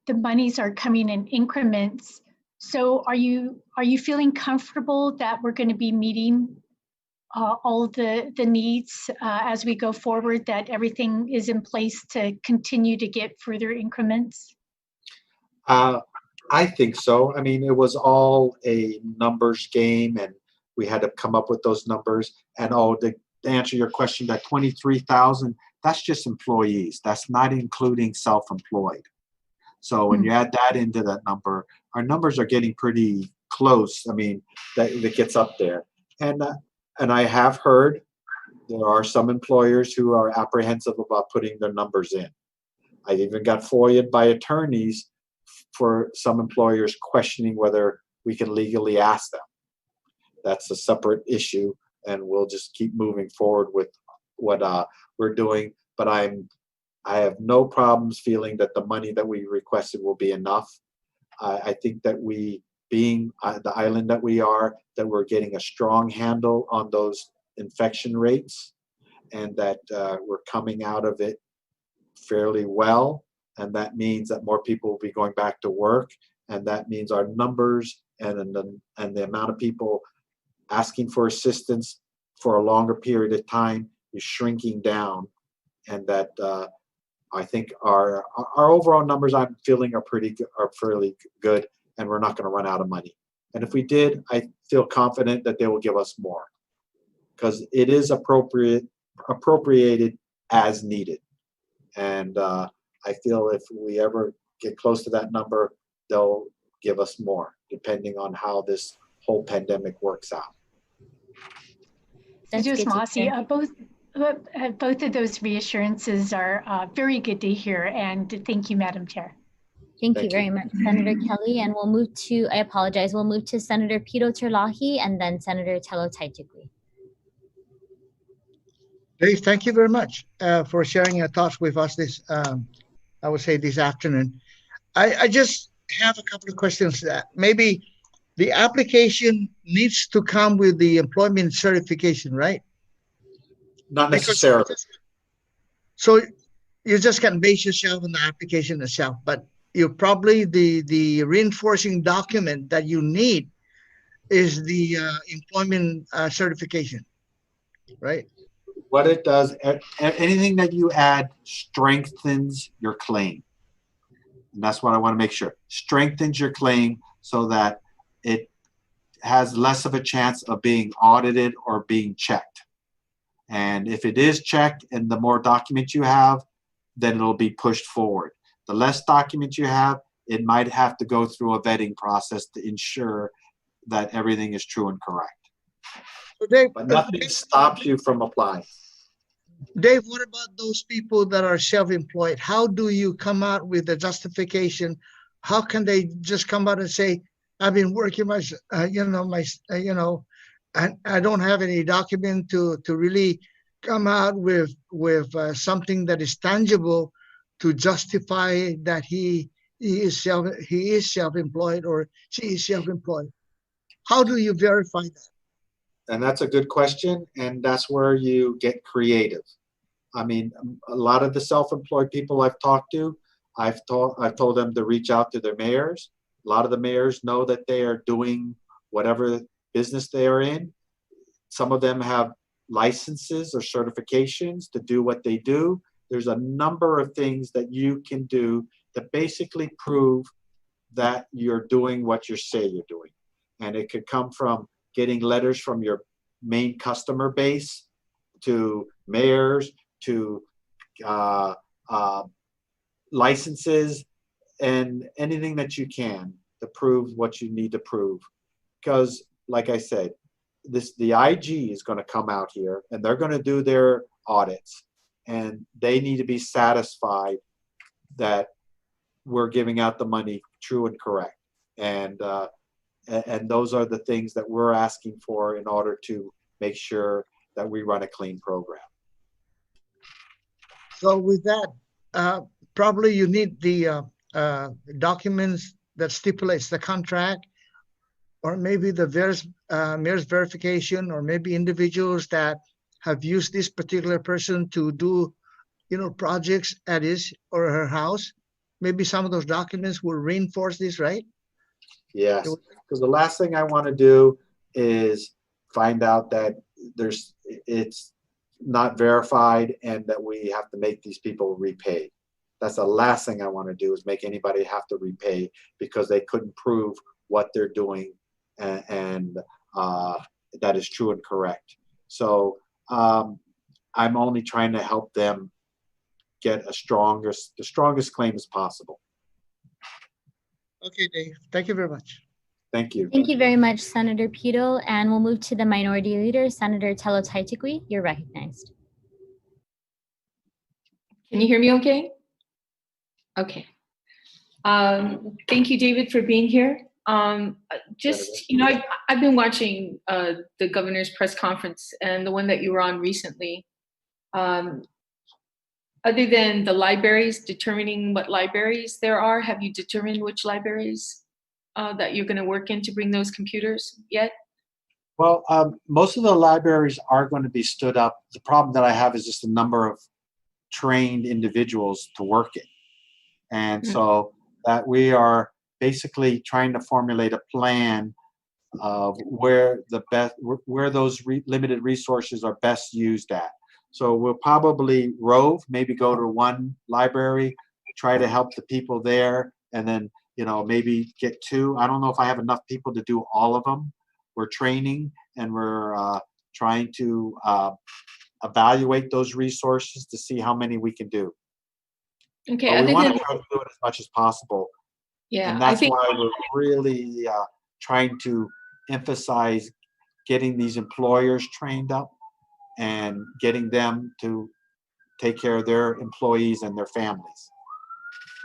the monies are coming in increments. So are you feeling comfortable that we're going to be meeting all the needs as we go forward, that everything is in place to continue to get further increments? I think so. I mean, it was all a numbers game, and we had to come up with those numbers. And to answer your question, that 23,000, that's just employees. That's not including self-employed. So when you add that into that number, our numbers are getting pretty close. I mean, that gets up there. And I have heard there are some employers who are apprehensive about putting their numbers in. I've even got FOIA'd by attorneys for some employers questioning whether we can legally ask them. That's a separate issue, and we'll just keep moving forward with what we're doing. But I have no problems feeling that the money that we requested will be enough. I think that we, being the island that we are, that we're getting a strong handle on those infection rates, and that we're coming out of it fairly well. And that means that more people will be going back to work. And that means our numbers and the amount of people asking for assistance for a longer period of time is shrinking down. And that I think our overall numbers, I'm feeling, are fairly good, and we're not going to run out of money. And if we did, I feel confident that they will give us more, because it is appropriated as needed. And I feel if we ever get close to that number, they'll give us more, depending on how this whole pandemic works out. Just Maasi, both of those reassurances are very good to hear, and thank you, Madam Chair. Thank you very much, Senator Kelly. And we'll move to Senator Pito Terlahi and then Senator Tello Taitukwi. Dave, thank you very much for sharing your thoughts with us this afternoon. I just have a couple of questions. Maybe the application needs to come with the employment certification, right? Not necessarily. So you just can base yourself on the application itself, but you probably the reinforcing document that you need is the employment certification, right? What it does, anything that you add strengthens your claim. And that's what I want to make sure. Strengthens your claim so that it has less of a chance of being audited or being checked. And if it is checked and the more documents you have, then it'll be pushed forward. The less documents you have, it might have to go through a vetting process to ensure that everything is true and correct. So Dave, But nothing stops you from applying. Dave, what about those people that are self-employed? How do you come out with a justification? How can they just come out and say, "I've been working my, I don't have any document to really come out with something that is tangible to justify that he is self-employed or she is self-employed." How do you verify that? And that's a good question. And that's where you get creative. I mean, a lot of the self-employed people I've talked to, I've told them to reach out to their mayors. A lot of the mayors know that they are doing whatever business they are in. Some of them have licenses or certifications to do what they do. There's a number of things that you can do to basically prove that you're doing what you say you're doing. And it could come from getting letters from your main customer base to mayors to licenses and anything that you can to prove what you need to prove. Because like I said, the IG is going to come out here and they're going to do their audits and they need to be satisfied that we're giving out the money true and correct. And those are the things that we're asking for in order to make sure that we run a clean program. So with that, probably you need the documents that stipulates the contract, or maybe the mayor's verification, or maybe individuals that have used this particular person to do, projects at his or her house. Maybe some of those documents will reinforce this, right? Yes, because the last thing I want to do is find out that it's not verified and that we have to make these people repay. That's the last thing I want to do, is make anybody have to repay because they couldn't prove what they're doing and that is true and correct. So I'm only trying to help them get the strongest claim as possible. Okay, Dave. Thank you very much. Thank you. Thank you very much, Senator Pito. And we'll move to the Minority Leader, Senator Tello-Taitigui. You're recognized. Can you hear me okay? Okay. Thank you, David, for being here. I've been watching the governor's press conference and the one that you were on recently. Other than the libraries, determining what libraries there are, have you determined which libraries that you're going to work in to bring those computers yet? Well, most of the libraries are going to be stood up. The problem that I have is just the number of trained individuals to work it. And so that we are basically trying to formulate a plan of where those limited resources are best used at. So we'll probably rove, maybe go to one library, try to help the people there, and then maybe get two. I don't know if I have enough people to do all of them. We're training and we're trying to evaluate those resources to see how many we can do. Okay. But we want to try to do it as much as possible. Yeah, and that's why we're really trying to emphasize getting these employers trained up and getting them to take care of their employees and their families.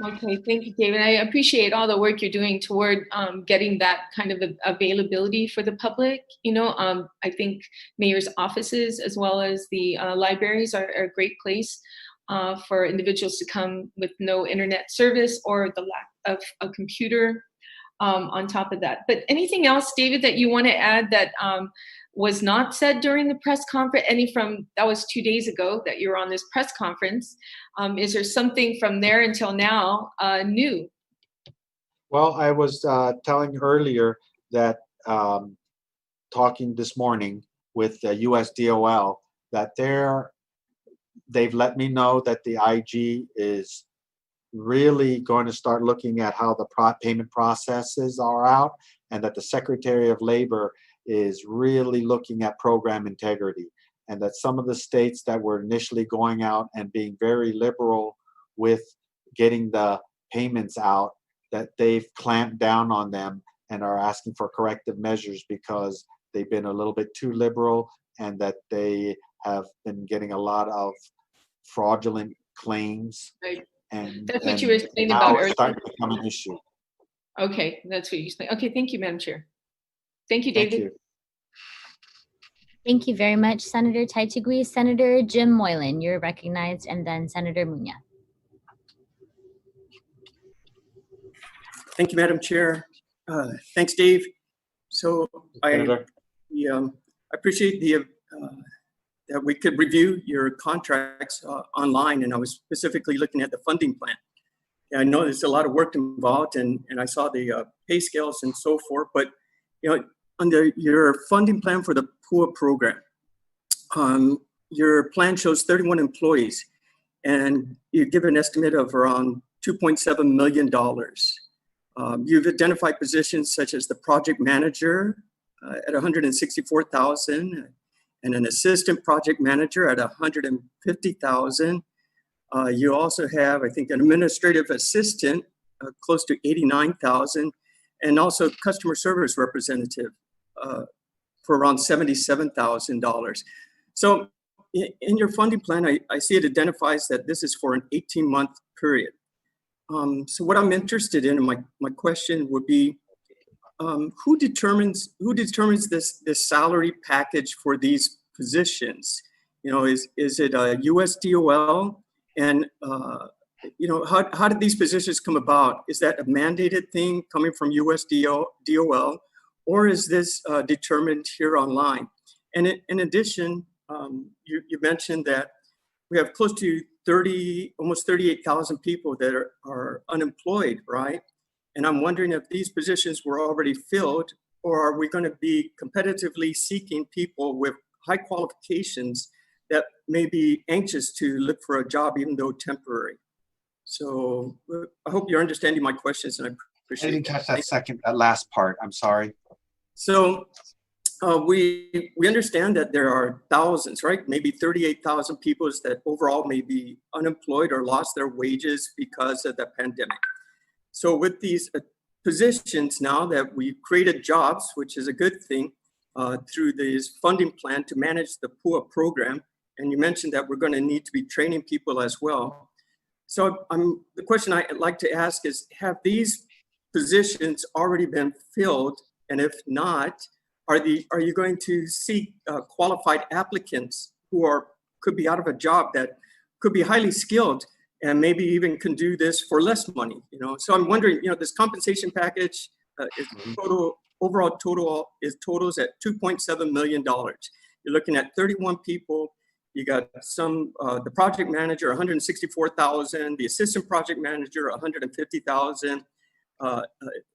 Okay, thank you, David. I appreciate all the work you're doing toward getting that kind of availability for the public. I think mayor's offices as well as the libraries are a great place for individuals to come with no internet service or the lack of a computer on top of that. But anything else, David, that you want to add that was not said during the press conference? That was 2 days ago that you were on this press conference. Is there something from there until now new? Well, I was telling earlier that talking this morning with USDOL that they've let me know that the IG is really going to start looking at how the payment processes are out, and that the Secretary of Labor is really looking at program integrity, and that some of the states that were initially going out and being very liberal with getting the payments out, that they've clamped down on them and are asking for corrective measures because they've been a little bit too liberal, and that they have been getting a lot of fraudulent claims. Right. And that's what you were saying now about it's earlier. starting to become an issue. Okay, that's what you saying. Okay, thank you, Madam Chair. Thank you, David. Thank you. Thank you very much, Senator Taitigui. Senator Jim Moylan, you're recognized, and then Senator Muña. Thank you, Madam Chair. Thanks, Dave. So I appreciate that we could review your contracts online, and I was specifically looking at the funding plan. I know there's a lot of work involved, and I saw the pay scales and so forth, but under your funding plan for the PUA program, your plan shows 31 employees, and you give an estimate of around $2.7 million. You've identified positions such as the project manager at $164,000, and an assistant project manager at $150,000. You also have, I think, an administrative assistant close to $89,000, and also customer service representative for around $77,000. So in your funding plan, I see it identifies that this is for an 18-month period. So what I'm interested in, and my question would be, who determines this salary package for these positions? Is it a USDOL? And how did these positions come about? Is that a mandated thing coming from USDOL, or is this determined here online? And in addition, you mentioned that we have close to almost 38,000 people that are unemployed, right? And I'm wondering if these positions were already filled, or are we going to be competitively seeking people with high qualifications that may be anxious to look for a job, even though temporary? So I hope you're understanding my questions, and I appreciate it. I didn't catch that last part. I'm sorry. So we understand that there are thousands, right? Maybe 38,000 people that overall may be unemployed or lost their wages because of the pandemic. So with these positions now that we've created jobs, which is a good thing, through this funding plan to manage the PUA program, and you mentioned that we're going to need to be training people as well. So the question I'd like to ask is, have these positions already been filled? And if not, are you going to seek qualified applicants who could be out of a job, that could be highly skilled and maybe even can do this for less money? So I'm wondering, this compensation package is overall totals at $2.7 million. You're looking at 31 people. You got the project manager, $164,000, the assistant project manager, $150,000,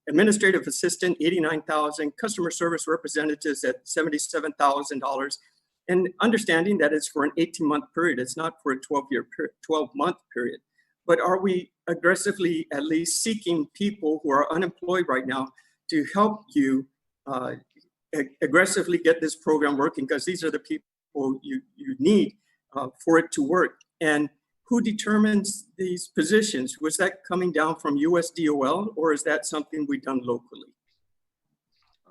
administrative assistant, $89,000, customer service representatives at $77,000, and understanding that it's for an 18-month period. It's not for a 12-month period. But are we aggressively at least seeking people who are unemployed right now to help you aggressively get this program working? Because these are the people you need for it to work. And who determines these positions? Was that coming down from USDOL, or is that something we've done locally?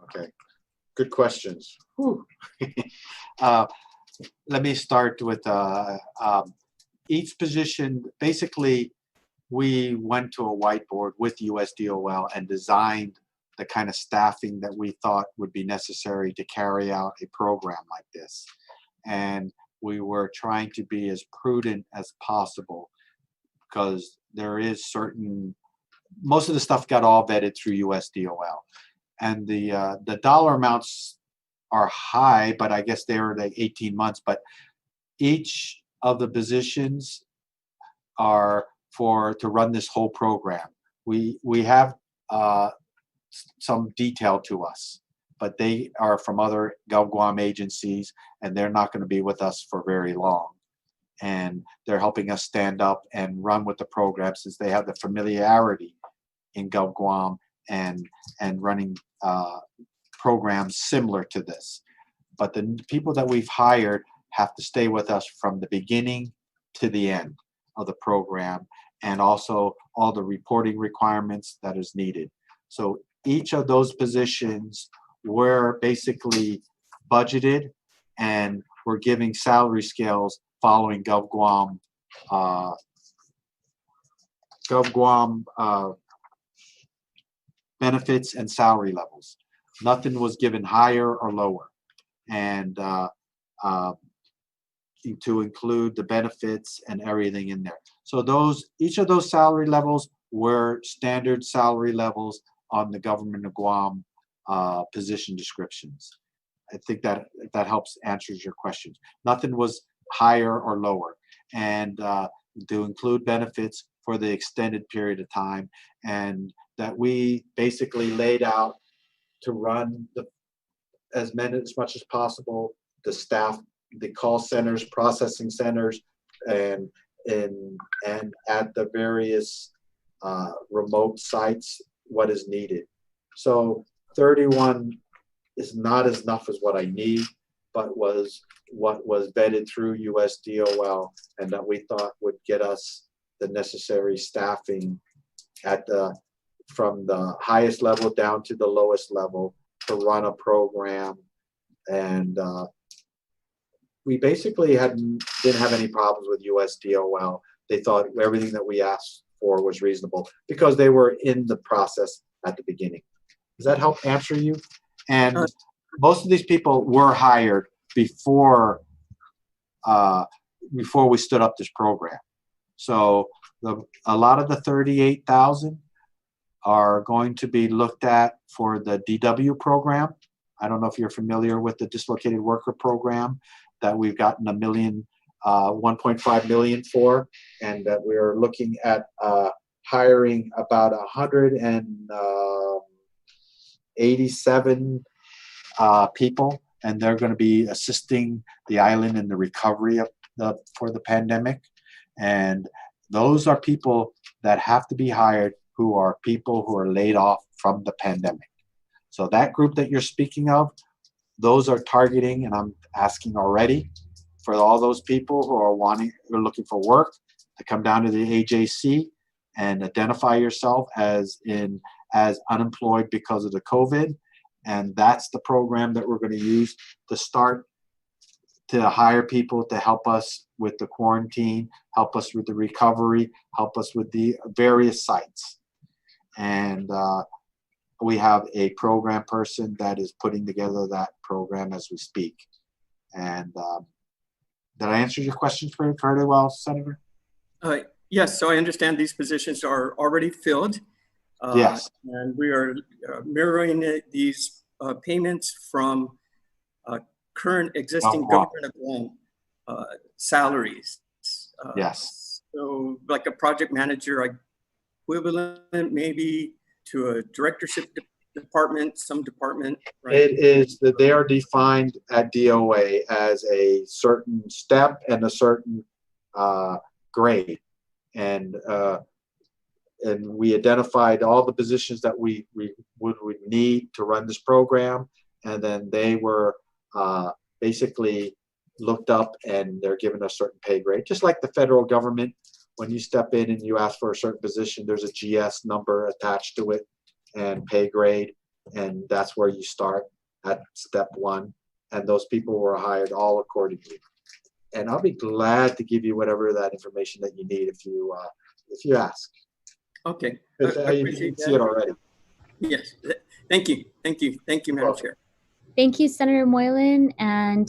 Okay, good questions. Let me start with each position. Basically, we went to a whiteboard with USDOL and designed the kind of staffing that we thought would be necessary to carry out a program like this. And we were trying to be as prudent as possible, because there is most of the stuff got all vetted through USDOL. And the dollar amounts are high, but I guess they were like 18 months. But each of the positions are to run this whole program. We have some detail to us, but they are from other GovGuam agencies, and they're not going to be with us for very long. And they're helping us stand up and run with the program, since they have the familiarity in GovGuam and running programs similar to this. But the people that we've hired have to stay with us from the beginning to the end of the program, and also all the reporting requirements that is needed. So each of those positions were basically budgeted, and we're giving salary scales following GovGuam benefits and salary levels. Nothing was given higher or lower, and to include the benefits and everything in there. So each of those salary levels were standard salary levels on the Government of Guam position descriptions. I think that helps answers your questions. Nothing was higher or lower, and to include benefits for the extended period of time, and that we basically laid out to run as much as possible the staff, the call centers, processing centers, and at the various remote sites what is needed. So 31 is not enough as what I need, but was what was vetted through USDOL, and that we thought would get us the necessary staffing from the highest level down to the lowest level to run a program. And we basically didn't have any problems with USDOL. They thought everything that we asked for was reasonable because they were in the process at the beginning. Does that help answer you? And most of these people were hired before we stood up this program. So a lot of the 38,000 are going to be looked at for the DW program. I don't know if you're familiar with the dislocated worker program that we've gotten $1.5 million for, and that we're looking at hiring about 187 people, and they're going to be assisting the island in the recovery for the pandemic. And those are people that have to be hired who are people who are laid off from the pandemic. So that group that you're speaking of, those are targeting, and I'm asking already for all those people who are looking for work to come down to the AJC and identify yourself as unemployed because of the COVID. And that's the program that we're going to use to start to hire people to help us with the quarantine, help us with the recovery, help us with the various sites. And we have a program person that is putting together that program as we speak. And did I answer your questions fairly well, Senator? Yes, so I understand these positions are already filled. Yes. And we are mirroring these payments from current existing Government of Guam salaries. Yes. So like a project manager equivalent maybe to a directorship department, some department, right? It is that they are defined at DOA as a certain step and a certain grade. And we identified all the positions that we would need to run this program, and then they were basically looked up, and they're given a certain pay grade. Just like the federal government, when you step in and you ask for a certain position, there's a GS number attached to it and pay grade, and that's where you start at step one. And those people were hired all accordingly. And I'll be glad to give you whatever that information that you need if you ask. Okay. You can see it already. Yes. Thank you. Thank you. Thank you, Madam Chair. Thank you, Senator Moylan, and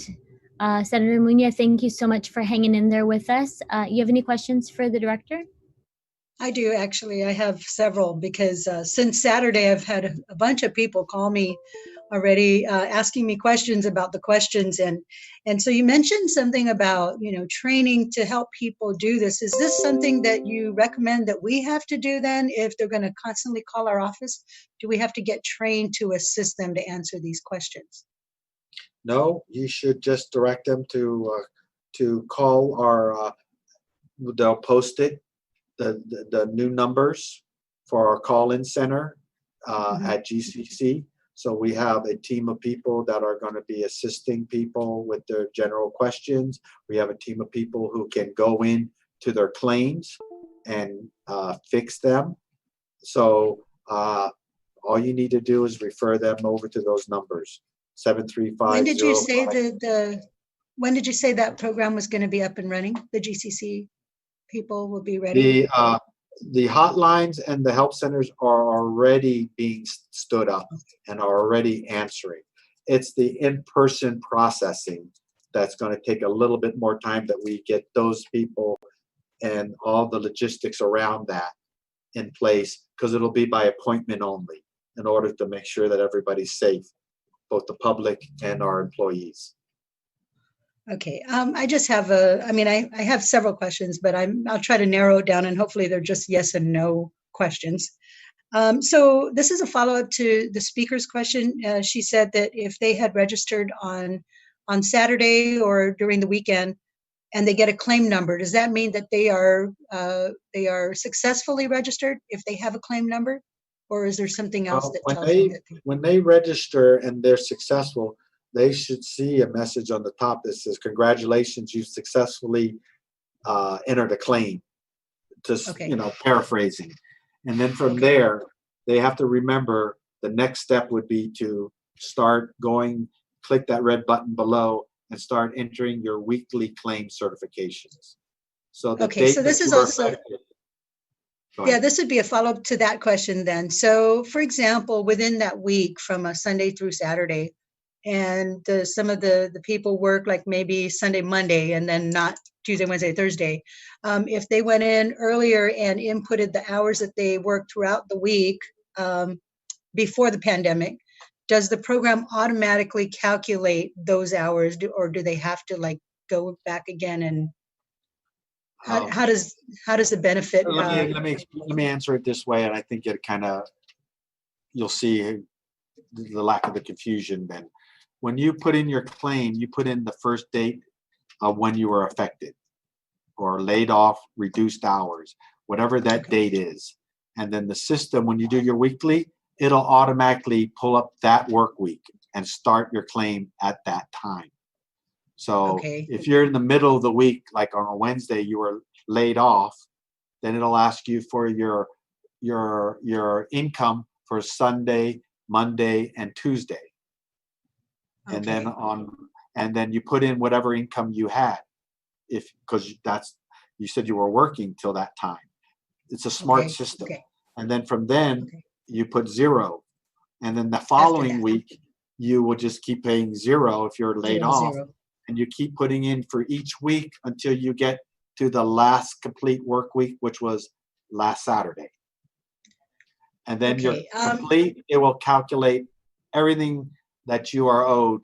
Senator Muñoz, thank you so much for hanging in there with us. You have any questions for the director? I do, actually. I have several because since Saturday, I've had a bunch of people call me already asking me questions about the questions. And so you mentioned something about, training to help people do this. Is this something that you recommend that we have to do then if they're going to constantly call our office? Do we have to get trained to assist them to answer these questions? No, you should just direct them to call our, they'll post it, the new numbers for our call-in center at GCC. So we have a team of people that are going to be assisting people with their general questions. We have a team of people who can go in to their claims and fix them. So all you need to do is refer them over to those numbers. 735. When did you say when did you say that program was going to be up and running? The GCC people will be ready? The hotlines and the help centers are already being stood up and are already answering. It's the in-person processing that's going to take a little bit more time, that we get those people and all the logistics around that in place, because it'll be by appointment only in order to make sure that everybody's safe, both the public and our employees. Okay, I just have I have several questions, but I'll try to narrow it down, and hopefully they're just yes and no questions. So this is a follow-up to the speaker's question. She said that if they had registered on Saturday or during the weekend, and they get a claim number, does that mean that they are successfully registered if they have a claim number, or is there something else that tells them that when they register and they're successful, they should see a message on the top that says, "Congratulations, you successfully entered a claim." Just paraphrasing, and then from there, they have to remember the next step would be to start going, click that red button below, and start entering your weekly claim certifications. So so this is also. This would be a follow-up to that question then. So, for example, within that week from a Sunday through Saturday, and some of the people work like maybe Sunday, Monday, and then not Tuesday, Wednesday, Thursday. If they went in earlier and inputted the hours that they worked throughout the week before the pandemic, does the program automatically calculate those hours, or do they have to go back again? And how does the benefit? Let me answer it this way, and I think you'll see the lack of the confusion then. When you put in your claim, you put in the first date of when you were affected or laid off, reduced hours, whatever that date is. And then the system, when you do your weekly, it'll automatically pull up that work week and start your claim at that time. So if you're in the middle of the week, like on a Wednesday, you were laid off, then it'll ask you for your income for Sunday, Monday, and Tuesday. And then you put in whatever income you had, because you said you were working till that time. It's a smart system. And then from then you put 0, and then the following week you will just keep paying 0 if you're laid off, and you keep putting in for each week until you get to the last complete work week, which was last Saturday. And then you're complete. It will calculate everything that you are owed,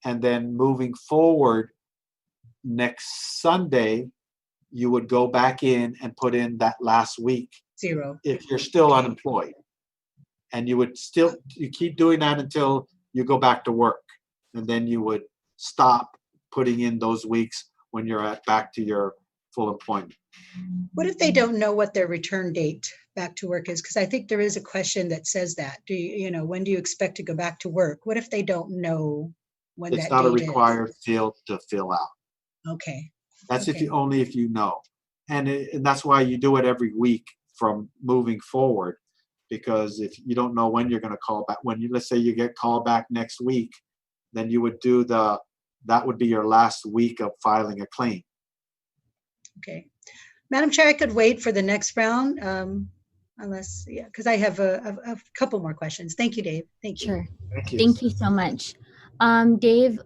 and then moving forward, next Sunday you would go back in and put in that last week 0 if you're still unemployed, and you keep doing that until you go back to work, and then you would stop putting in those weeks when you're back to your full employment. What if they don't know what their return date back to work is? Because I think there is a question that says that. When do you expect to go back to work? What if they don't know when that date is? It's not a required field to fill out. Okay. That's if you know. And that's why you do it every week from moving forward, because if you don't know when you're going to call back, let's say you get called back next week, then you would do that would be your last week of filing a claim. Okay. Madam Chair, I could wait for the next round, because I have a couple more questions. Thank you, Dave. Thank you. Sure. Thank you so much. Dave,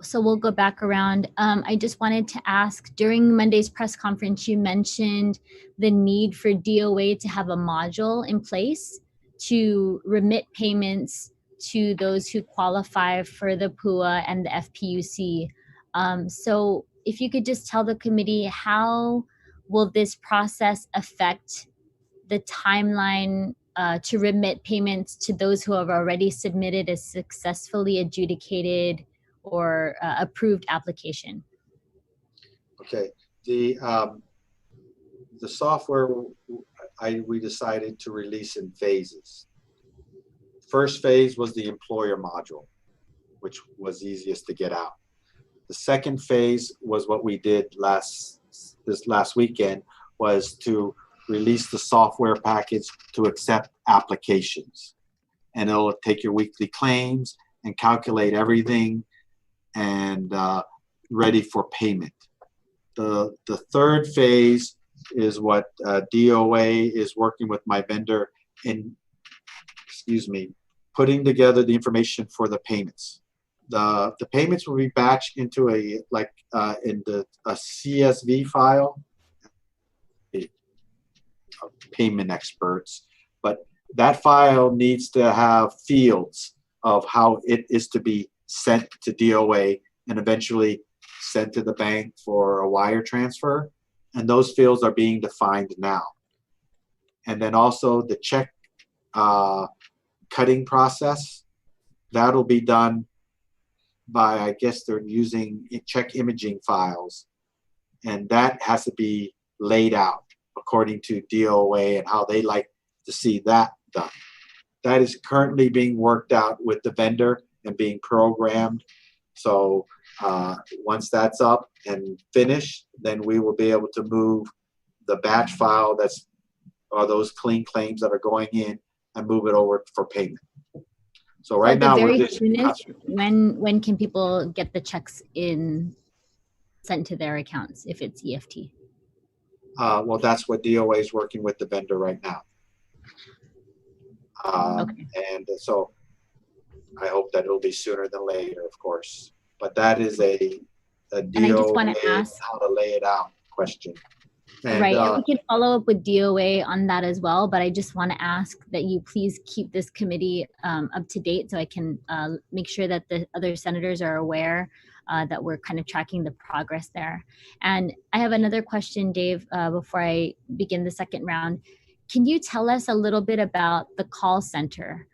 so we'll go back around. I just wanted to ask, during Monday's press conference, you mentioned the need for DOA to have a module in place to remit payments to those who qualify for the PUA and the FPUC. So if you could just tell the committee, how will this process affect the timeline to remit payments to those who have already submitted a successfully adjudicated or approved application? Okay, the software we decided to release in phases. First phase was the employer module, which was easiest to get out. The second phase was what we did this last weekend, was to release the software package to accept applications. And it'll take your weekly claims and calculate everything and ready for payment. The third phase is what DOA is working with my vendor in, putting together the information for the payments. The payments will be batched into a CSV file. Payment experts, but that file needs to have fields of how it is to be sent to DOA and eventually sent to the bank for a wire transfer, and those fields are being defined now. And then also the check cutting process, that'll be done by, I guess they're using check imaging files, and that has to be laid out according to DOA and how they like to see that done. That is currently being worked out with the vendor and being programmed. So once that's up and finished, then we will be able to move the batch file or those clean claims that are going in and move it over for payment. So right now we're just when can people get the checks sent to their accounts if it's EFT? Well, that's what DOA is working with the vendor right now. Okay. And so I hope that it'll be sooner than later, of course. But that is a DOA and I just want to ask how to lay it out question. And, right, and we can follow up with DOA on that as well, but I just want to ask that you please keep this committee up to date so I can make sure that the other senators are aware that we're kind of tracking the progress there. And I have another question, Dave, before I begin the second round. Can you tell us a little bit about the call center?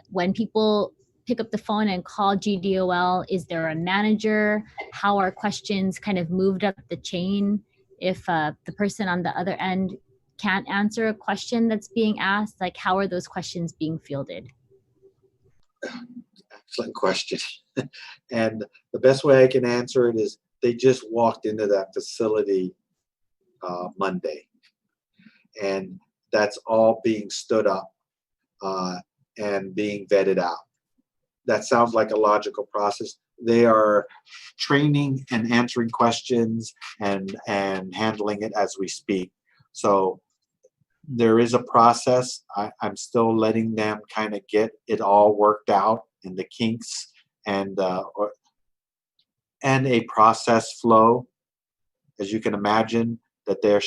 When people pick up the phone and call GDOL, is there a manager? How are questions kind of moved up the chain? If the person on the other end can't answer a question that's being asked, like how are those questions being fielded? Excellent question. And the best way I can answer it is they just walked into that facility Monday, and that's all being stood up and being vetted out. That sounds like a logical process. They are training and answering questions and handling it as we speak. So there is a process. I'm still letting them kind of get it all worked out in the kinks and a process flow. As you can imagine, that they're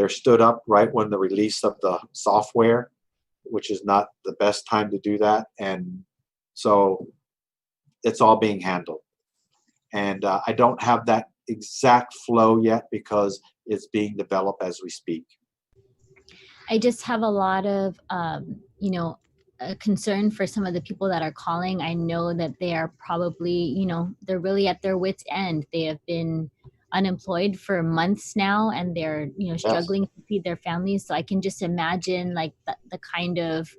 stood up right when the release of the software, which is not the best time to do that. And so it's all being handled. And I don't have that exact flow yet because it's being developed as we speak. I just have a lot of, a concern for some of the people that are calling. I know that they are probably, they're really at their wits' end. They have been unemployed for months now, and they're, struggling to feed their families. So I can just imagine like the kind of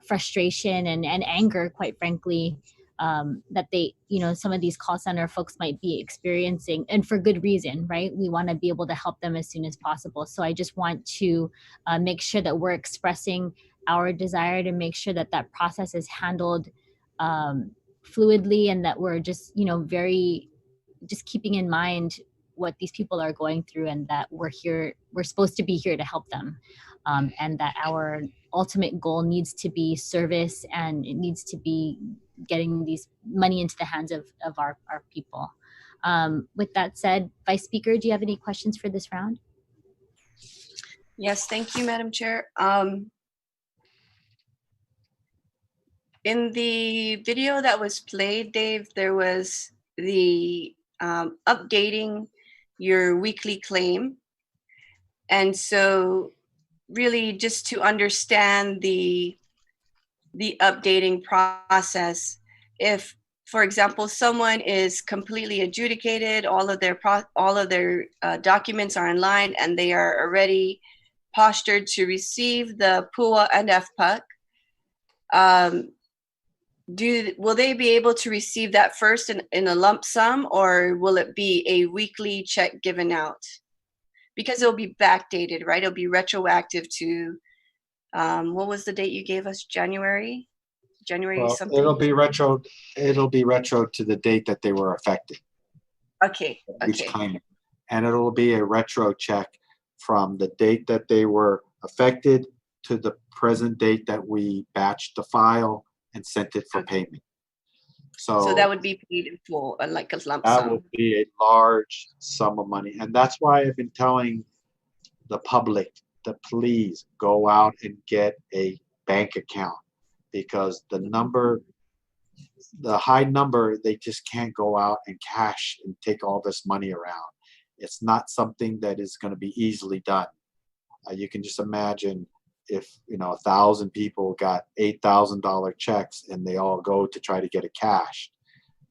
frustration and anger, quite frankly, that they, some of these call center folks might be experiencing, and for good reason, right? We want to be able to help them as soon as possible. So I just want to make sure that we're expressing our desire to make sure that that process is handled fluidly, and that we're just, just keeping in mind what these people are going through, and that we're supposed to be here to help them. And that our ultimate goal needs to be service, and it needs to be getting these money into the hands of our people. With that said, Vice Speaker, do you have any questions for this round? Yes, thank you, Madam Chair. in the video that was played, Dave, there was the updating your weekly claim. And so really just to understand the updating process, if, for example, someone is completely adjudicated, all of their documents are in line, and they are already postured to receive the PUA and FPUC, will they be able to receive that first in a lump sum, or will it be a weekly check given out? Because it'll be backdated, right? It'll be retroactive to, what was the date you gave us? January Well, something? it'll be retro to the date that they were affected. Okay. Each claimant. And it'll be a retro check from the date that they were affected to the present date that we batched the file and sent it for payment. So that would be paid in full, like a lump that sum. will be a large sum of money. And that's why I've been telling the public to please go out and get a bank account, because the high number, they just can't go out and cash and take all this money around. It's not something that is going to be easily done. You can just imagine if 1,000 people got $8,000 checks and they all go to try to get it cashed.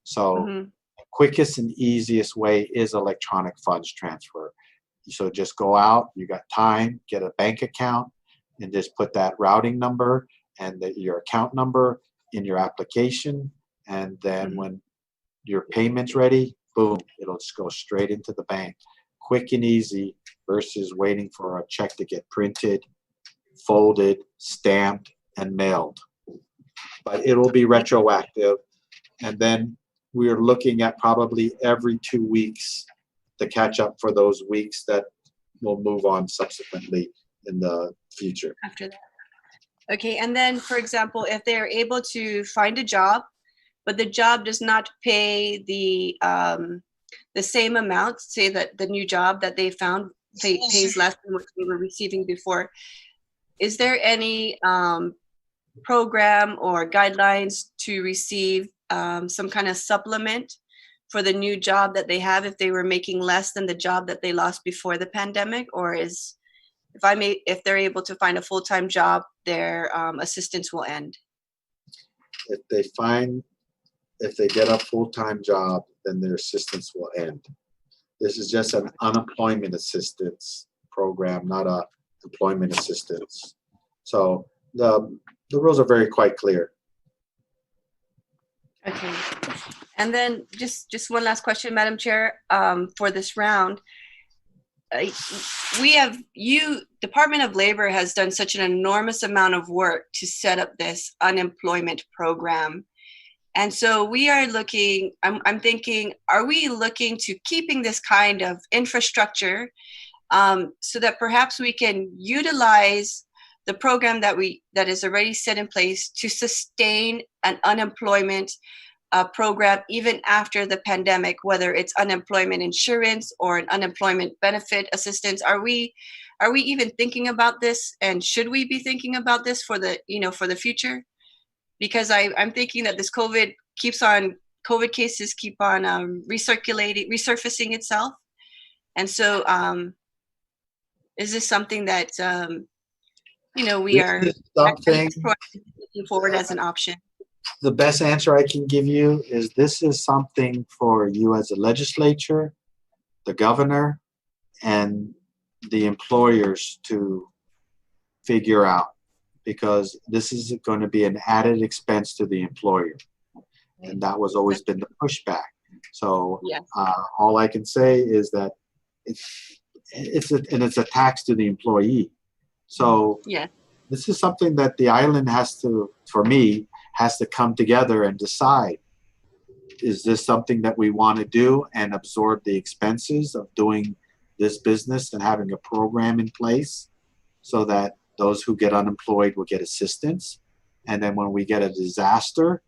So the quickest and easiest way is electronic funds transfer. So just go out, you got time, get a bank account, and just put that routing number and your account number in your application. And then when your payment's ready, boom, it'll just go straight into the bank. Quick and easy versus waiting for a check to get printed, folded, stamped, and mailed. But it'll be retroactive. And then we're looking at probably every 2 weeks to catch up for those weeks that will move on subsequently in the future. After that. Okay, and then, for example, if they're able to find a job, but the job does not pay the same amount, say that the new job that they found pays less than what they were receiving before, is there any program or guidelines to receive some kind of supplement for the new job that they have if they were making less than the job that they lost before the pandemic? Or if they're able to find a full-time job, their assistance will end? If they get a full-time job, then their assistance will end. This is just an unemployment assistance program, not a employment assistance. So the rules are quite clear. Okay. And then just one last question, Madam Chair, for this round. Department of Labor has done such an enormous amount of work to set up this unemployment program. And so we are looking, I'm thinking, are we looking to keeping this kind of infrastructure so that perhaps we can utilize the program that is already set in place to sustain an unemployment program even after the pandemic, whether it's unemployment insurance or an unemployment benefit assistance? Are we even thinking about this, and should we be thinking about this for the future? Because I'm thinking that this COVID cases keep on resurfacing itself, and so is this something that we are looking forward as an option? The best answer I can give you is this is something for you as a legislature, the governor, and the employers to figure out, because this is going to be an added expense to the employer. And that was always been the pushback. So all I can say is that it's a tax to the employee. So this is something that the island has to come together and decide, is this something that we want to do and absorb the expenses of doing this business and having a program in place so that those who get unemployed will get assistance. And then when we get a disaster,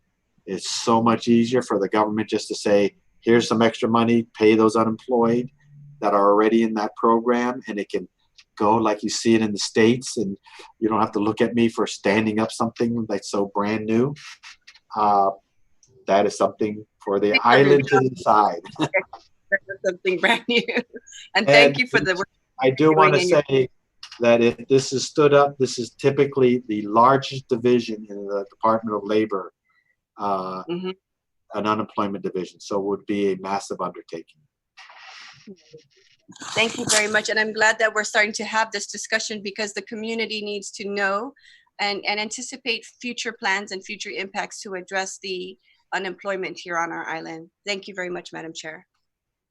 it's so much easier for the government just to say, here's some extra money, pay those unemployed that are already in that program, and it can go like you see it in the States, and you don't have to look at me for standing up something that's so brand new. that is something for the island to decide. Something brand new. And thank you for the work. I do want to say that if this is stood up, this is typically the largest division in the Department of Labor, an unemployment division. So it would be a massive undertaking. Thank you very much. And I'm glad that we're starting to have this discussion, because the community needs to know and anticipate future plans and future impacts to address the unemployment here on our island. Thank you very much, Madam Chair.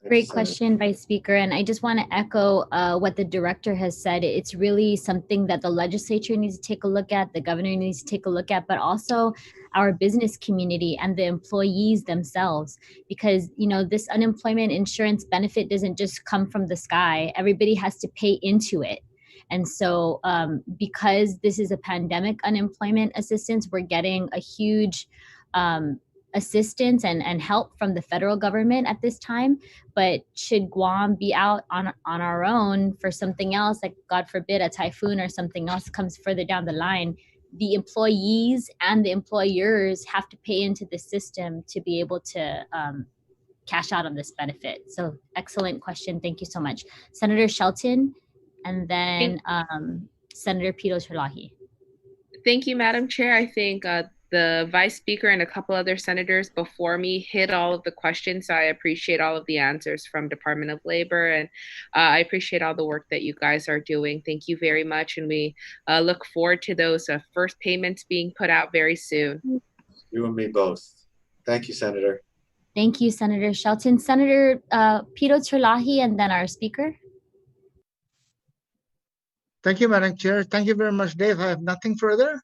Great question, Vice Speaker. And I just want to echo what the director has said. It's really something that the legislature needs to take a look at, the governor needs to take a look at, but also our business community and the employees themselves. Because, you know, this unemployment insurance benefit doesn't just come from the sky. Everybody has to pay into it. And so because this is a pandemic unemployment assistance, we're getting a huge assistance and help from the federal government at this time. But should Guam be out on our own for something else, like God forbid a typhoon or something else comes further down the line, the employees and the employers have to pay into the system to be able to cash out on this benefit. So excellent question. Thank you so much. Senator Shelton, and then Senator Pito-Terlahi. Thank you, Madam Chair. I think the Vice Speaker and a couple other senators before me hit all of the questions. So I appreciate all of the answers from Department of Labor, and I appreciate all the work that you guys are doing. Thank you very much. And we look forward to those first payments being put out very soon. You and me both. Thank you, Senator. Thank you, Senator Shelton. Senator Pito-Terlahi, and then our speaker. Thank you, Madam Chair. Thank you very much, Dave. I have nothing further.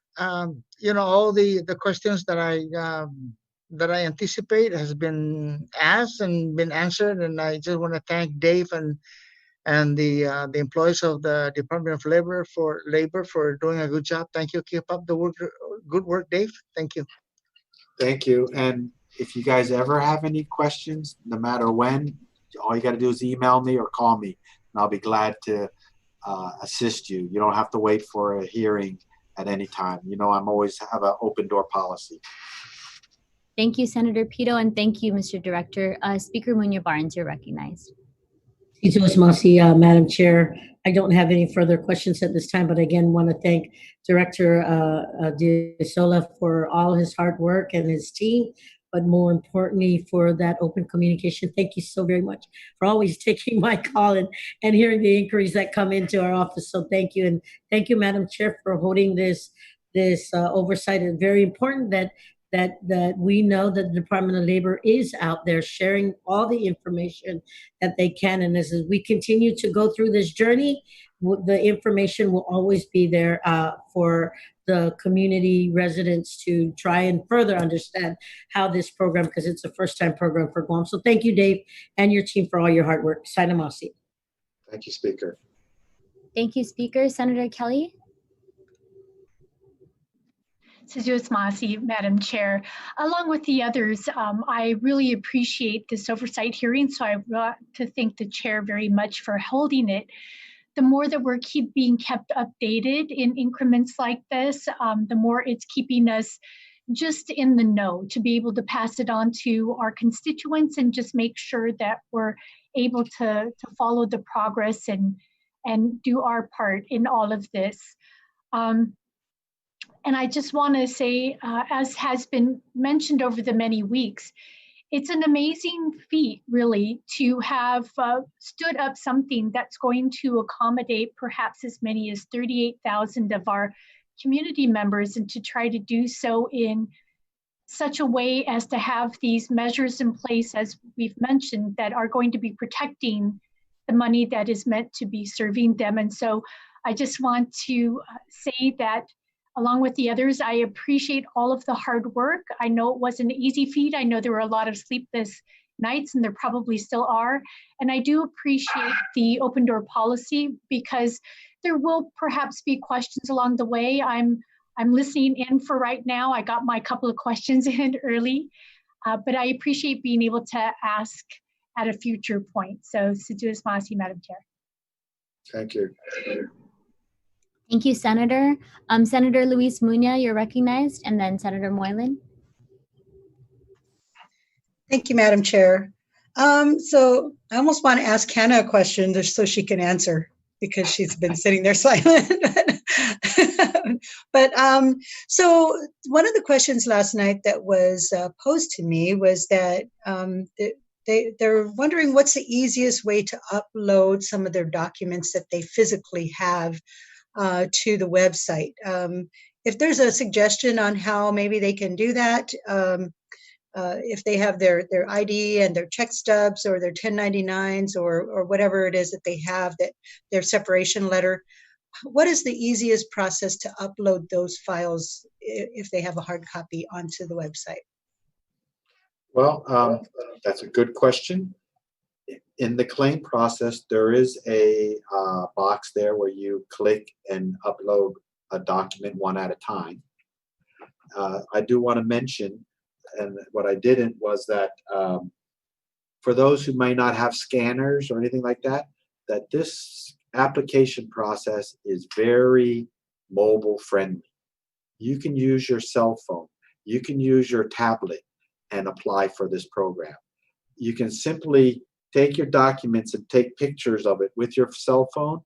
You know, all the questions that I anticipate has been asked and been answered, and I just want to thank Dave and the employees of the Department of Labor for doing a good job. Thank you. Keep up the work, good work, Dave. Thank you. Thank you. And if you guys ever have any questions, no matter when, all you got to do is email me or call me, and I'll be glad to assist you. You don't have to wait for a hearing at any time. You know, I'm always have an open door policy. Thank you, Senator Pito, and thank you, Mr. Director. Speaker Munya Barnes, you're recognized. Madam Chair, I don't have any further questions at this time, but again, want to thank Director De Sola for all his hard work and his team, but more importantly for that open communication. Thank you so very much for always taking my call and hearing the inquiries that come into our office. So thank you. And thank you, Madam Chair, for holding this oversight. It's very important that we know that the Department of Labor is out there sharing all the information that they can. And as we continue to go through this journey, the information will always be there for the community residents to try and further understand how this program, because it's a first-time program for Guam. So thank you, Dave, and your team for all your hard work. Sainamasi. Thank you, Speaker. Thank you, Speaker. Senator Kelly. Masi, Madam Chair. Along with the others, I really appreciate this oversight hearing, so I want to thank the chair very much for holding it. The more that we're being kept updated in increments like this, the more it's keeping us just in the know to be able to pass it on to our constituents and just make sure that we're able to follow the progress and do our part in all of this. And I just want to say, as has been mentioned over the many weeks, it's an amazing feat, really, to have stood up something that's going to accommodate perhaps as many as 38,000 of our community members, and to try to do so in such a way as to have these measures in place, as we've mentioned, that are going to be protecting the money that is meant to be serving them. And so I just want to say that along with the others, I appreciate all of the hard work. I know it wasn't an easy feat. I know there were a lot of sleepless nights, and there probably still are. And I do appreciate the open door policy, because there will perhaps be questions along the way. I'm listening in for right now. I got my couple of questions in early, but I appreciate being able to ask at a future point. So, Masi, Madam Chair. Thank you. Thank you, Senator. Senator Luis Munya, you're recognized, and then Senator Moylan. Thank you, Madam Chair. So I almost want to ask Hannah a question just so she can answer because she's been sitting there silent. But so one of the questions last night that was posed to me was that they're wondering what's the easiest way to upload some of their documents that they physically have to the website. If there's a suggestion on how maybe they can do that, if they have their ID and their check stubs or their 1099s or whatever it is that they have, that their separation letter, what is the easiest process to upload those files if they have a hard copy onto the website? Well, that's a good question. In the claim process, there is a box there where you click and upload a document one at a time. I do want to mention, and what I didn't was that for those who may not have scanners or anything like that, that this application process is very mobile friendly. You can use your cell phone, you can use your tablet and apply for this program. You can simply take your documents and take pictures of it with your cell phone,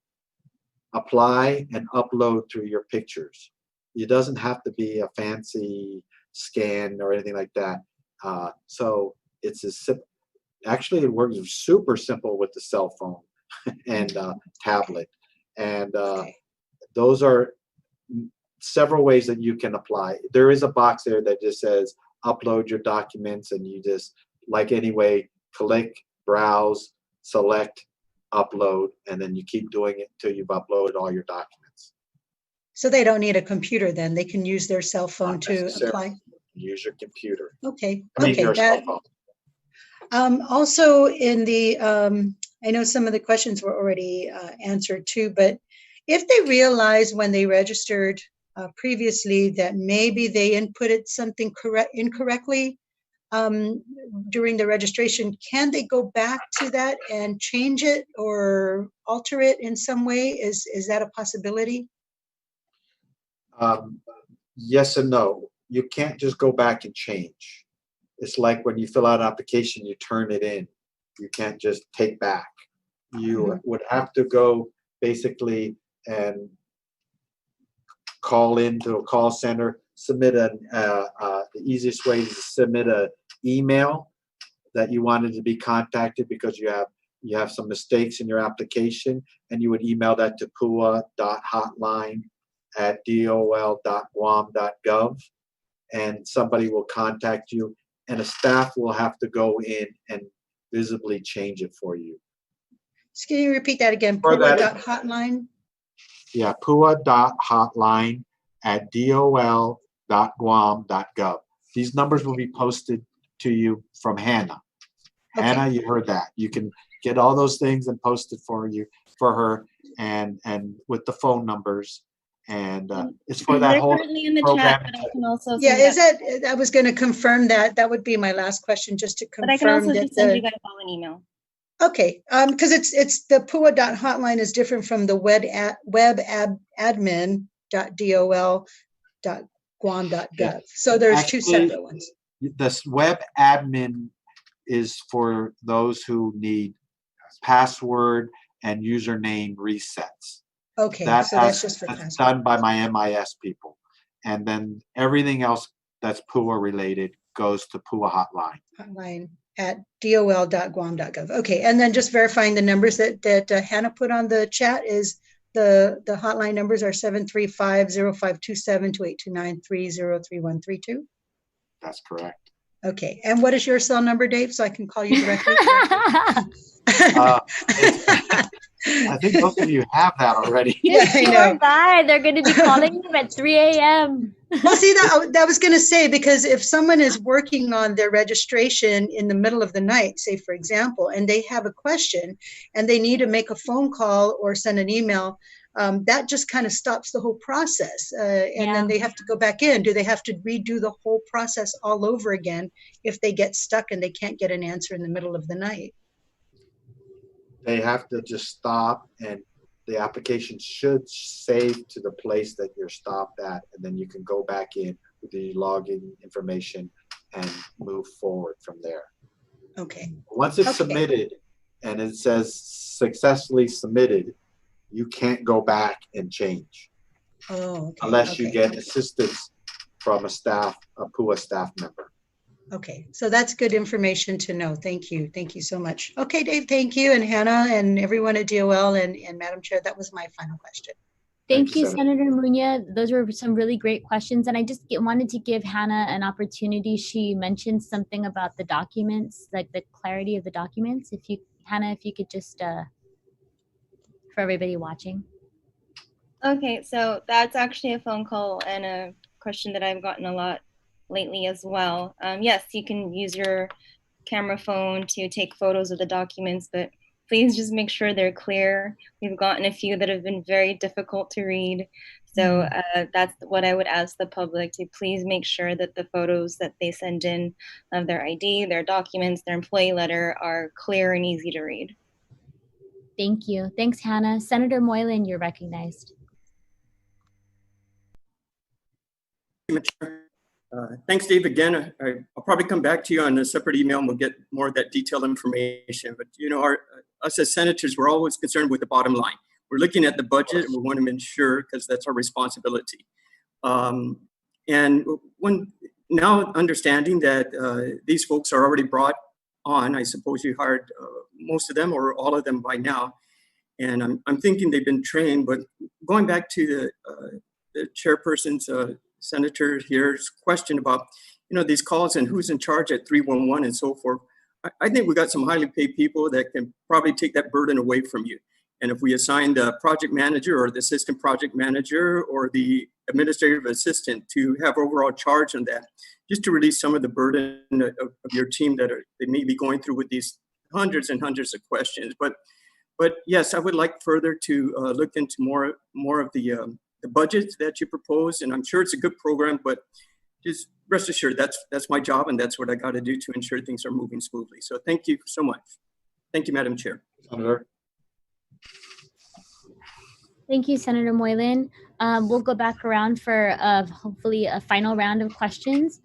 apply and upload through your pictures. It doesn't have to be a fancy scan or anything like that. So it's a actually it works super simple with the cell phone and tablet. And those are several ways that you can apply. There is a box there that just says upload your documents, and you just, like any way, click, browse, select, upload, and then you keep doing it until you've uploaded all your documents. So they don't need a computer then? They can use their cell phone to apply? Use your computer. Okay. I mean, your cell phone. Also in the, I know some of the questions were already answered too, but if they realize when they registered previously that maybe they inputted something incorrectly during the registration, can they go back to that and change it or alter it in some way? Is that a possibility? Yes and no. You can't just go back and change. It's like when you fill out an application, you turn it in. You can't just take back. You would have to go basically and call into a call center, submit the easiest way is to submit an email that you wanted to be contacted because you have some mistakes in your application, and you would email that to pua.hotline@dol.guam.gov, and somebody will contact you, and a staff will have to go in and visibly change it for you. Can you repeat that again? Pua.hotline? Yeah, pua.hotline@dol.guam.gov. These numbers will be posted to you from Hannah. Okay. Hannah, you heard that. You can get all those things and post it for her, and with the phone numbers. And it's for that whole currently in the program. chat, but I can also I was going to confirm that. That would be my last question, just to confirm. But I can also just send you guys all an email. Okay, because it's the pua.hotline is different from the webadmin.dol.guam.gov. So there's actually, two separate ones. This web admin is for those who need password and username resets. Okay, so that's just for password. That's done by my MIS people. And then everything else that's PUA related goes to PUA hotline. Hotline at dol.guam.gov. Okay, and then just verifying the numbers that Hannah put on the chat is the hotline numbers are 735-0527-2829-303132. That's correct. Okay, and what is your cell number, Dave, so I can call you directly? I think most of you have that already. Yeah, I know. They're going to be calling them at 3 a.m. Well, see, that was going to say, because if someone is working on their registration in the middle of the night, say, for example, and they have a question and they need to make a phone call or send an email, that just kind of stops the whole process. And then they have to go back in. Do they have to redo the whole process all over again if they get stuck and they can't get an answer in the middle of the night? They have to just stop, and the application should save to the place that you're stopped at, and then you can go back in with the login information and move forward from there. Okay. Once it's Okay. submitted and it says successfully submitted, you can't go back and change Oh, okay. unless you Okay. get assistance from a PUA staff member. Okay, so that's good information to know. Thank you. Thank you so much. Okay, Dave, thank you. And Hannah and everyone at DOL and Madam Chair, that was my final question. Thank you, Senator Muña. Those were some really great questions. And I just wanted to give Hannah an opportunity. She mentioned something about the documents, like the clarity of the documents. Hannah, if you could just, for everybody watching. Okay, so that's actually a phone call and a question that I've gotten a lot lately as well. Yes, you can use your camera phone to take photos of the documents, but please just make sure they're clear. We've gotten a few that have been very difficult to read. So that's what I would ask the public to please make sure that the photos that they send in of their ID, their documents, their employee letter are clear and easy to read. Thank you. Thanks, Hannah. Senator Moylan, you're recognized. Thanks, Dave. Again, I'll probably come back to you on a separate email and we'll get more of that detailed information. But, you know, us as senators, we're always concerned with the bottom line. We're looking at the budget and we want to ensure, because that's our responsibility. And now understanding that these folks are already brought on, I suppose you hired most of them or all of them by now. And I'm thinking they've been trained, but going back to the chairperson's Senator here's question about, you know, these calls and who's in charge at 311 and so forth. I think we got some highly paid people that can probably take that burden away from you. And if we assign the project manager or the assistant project manager or the administrative assistant to have overall charge on that, just to release some of the burden of your team that they may be going through with these hundreds and hundreds of questions. But yes, I would like further to look into more of the budget that you propose, and I'm sure it's a good program, but just rest assured that's my job and that's what I got to do to ensure things are moving smoothly. So thank you so much. Thank you, Madam Chair. Senator. Thank you, Senator Moylan. We'll go back around for hopefully a final round of questions.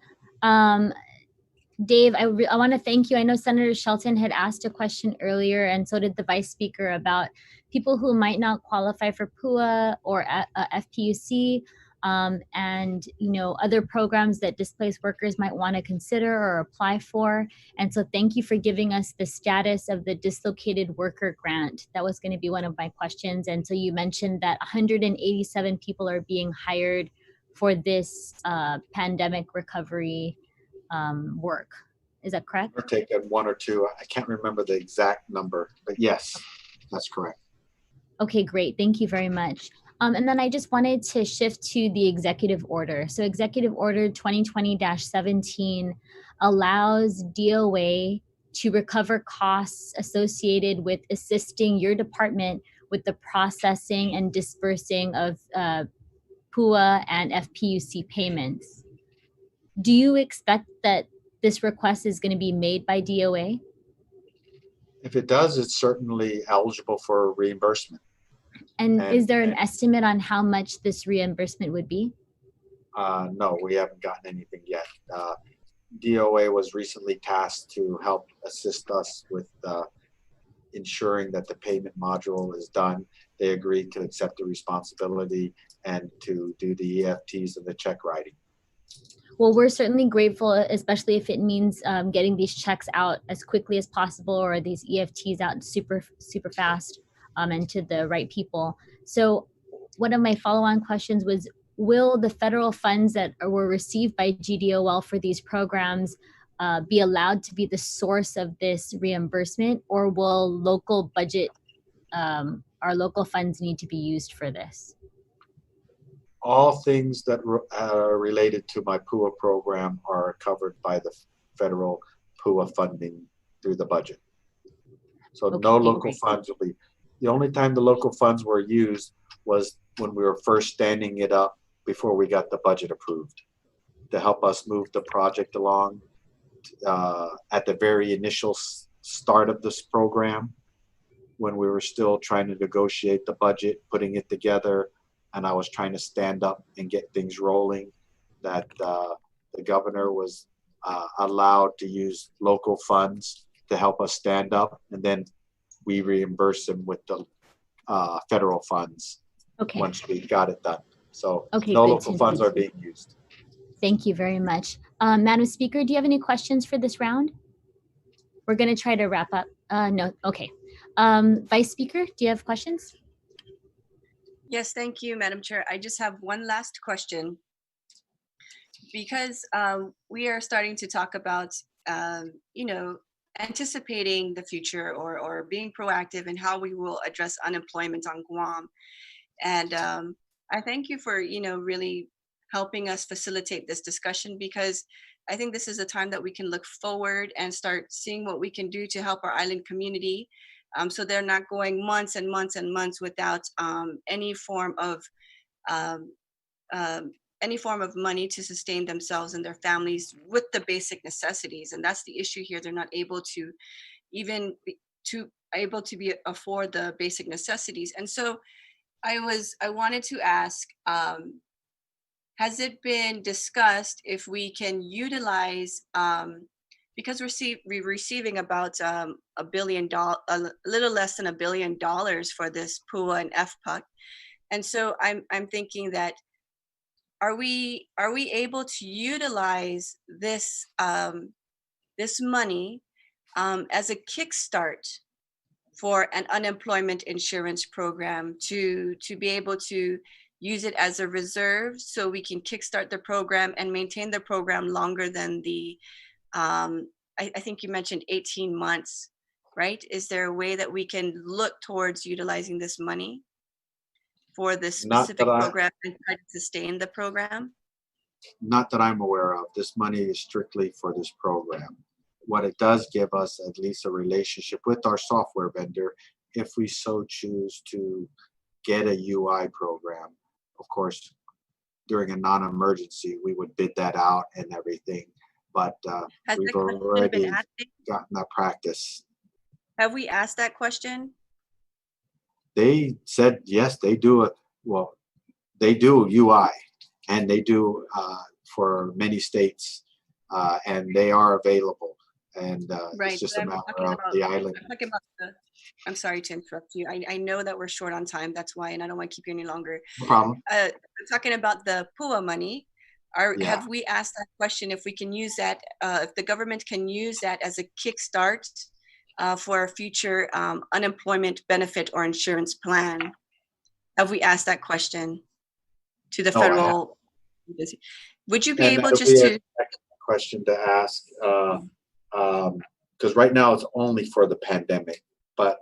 Dave, I want to thank you. I know Senator Shelton had asked a question earlier, and so did the Vice Speaker, about people who might not qualify for PUA or FPUC, and other programs that displaced workers might want to consider or apply for. And so thank you for giving us the status of the dislocated worker grant. That was going to be one of my questions. And so you mentioned that 187 people are being hired for this pandemic recovery work. Is that correct? We're taking one or two. I can't remember the exact number, but yes, that's correct. Okay, great. Thank you very much. And then I just wanted to shift to the executive order. So Executive Order 2020-17 allows DOA to recover costs associated with assisting your department with the processing and dispersing of PUA and FPUC payments. Do you expect that this request is going to be made by DOA? If it does, it's certainly eligible for reimbursement. And is there an estimate on how much this reimbursement would be? No, we haven't gotten anything yet. DOA was recently tasked to help assist us with ensuring that the payment module is done. They agreed to accept the responsibility and to do the EFTs and the check writing. Well, we're certainly grateful, especially if it means getting these checks out as quickly as possible, or these EFTs out super fast and to the right people. So one of my follow-on questions was, will the federal funds that were received by GDOL for these programs be allowed to be the source of this reimbursement, or will local budget, our local funds need to be used for this? All things that are related to my PUA program are covered by the federal PUA funding through the budget. So okay, no local funds will be. The only time the local funds were used was when we were first standing it up before we got the budget approved, to help us move the project along at the very initial start of this program, when we were still trying to negotiate the budget, putting it together, and I was trying to stand up and get things rolling, that the governor was allowed to use local funds to help us stand up, and then we reimburse them with the federal funds once we got it done. So no local funds are being used. Thank you very much. Madam Speaker, do you have any questions for this round? We're going to try to wrap up. No, okay. Vice Speaker, do you have questions? Yes, thank you, Madam Chair. I just have one last question. Because we are starting to talk about, anticipating the future or being proactive in how we will address unemployment on Guam. And I thank you for, really helping us facilitate this discussion, because I think this is a time that we can look forward and start seeing what we can do to help our island community. So they're not going months and months and months without any form of money to sustain themselves and their families with the basic necessities. And that's the issue here. They're not able to even afford the basic necessities. And so I wanted to ask, has it been discussed if we can utilize, because we're receiving about $1 billion, a little less than $1 billion for this PUA and FPUC. And so I'm thinking that, are we able to utilize this this money as a kickstart for an unemployment insurance program to be able to use it as a reserve, so we can kickstart the program and maintain the program longer than the I think you mentioned 18 months, right? Is there a way that we can look towards utilizing this money for this specific program and try to sustain the program? Not that I'm aware of. This money is strictly for this program. What it does give us at least a relationship with our software vendor if we so choose to get a UI program. Of course, during a non-emergency, we would bid that out and everything, but we've already gotten that practice. Have we asked that question? They said, yes, they do it. Well, they do UI, and they do for many states, and they are available. And right. It's just a matter of the island. I'm sorry to interrupt you. I know that we're short on time. That's why, and I don't want to keep you any longer. No problem. I'm talking about the PUA money. Have we asked that question if we can use that, if the government can use that as a kickstart for a future unemployment benefit or insurance plan? Have we asked that question to the federal? Would you be able just to? Question to ask, because right now it's only for the pandemic. But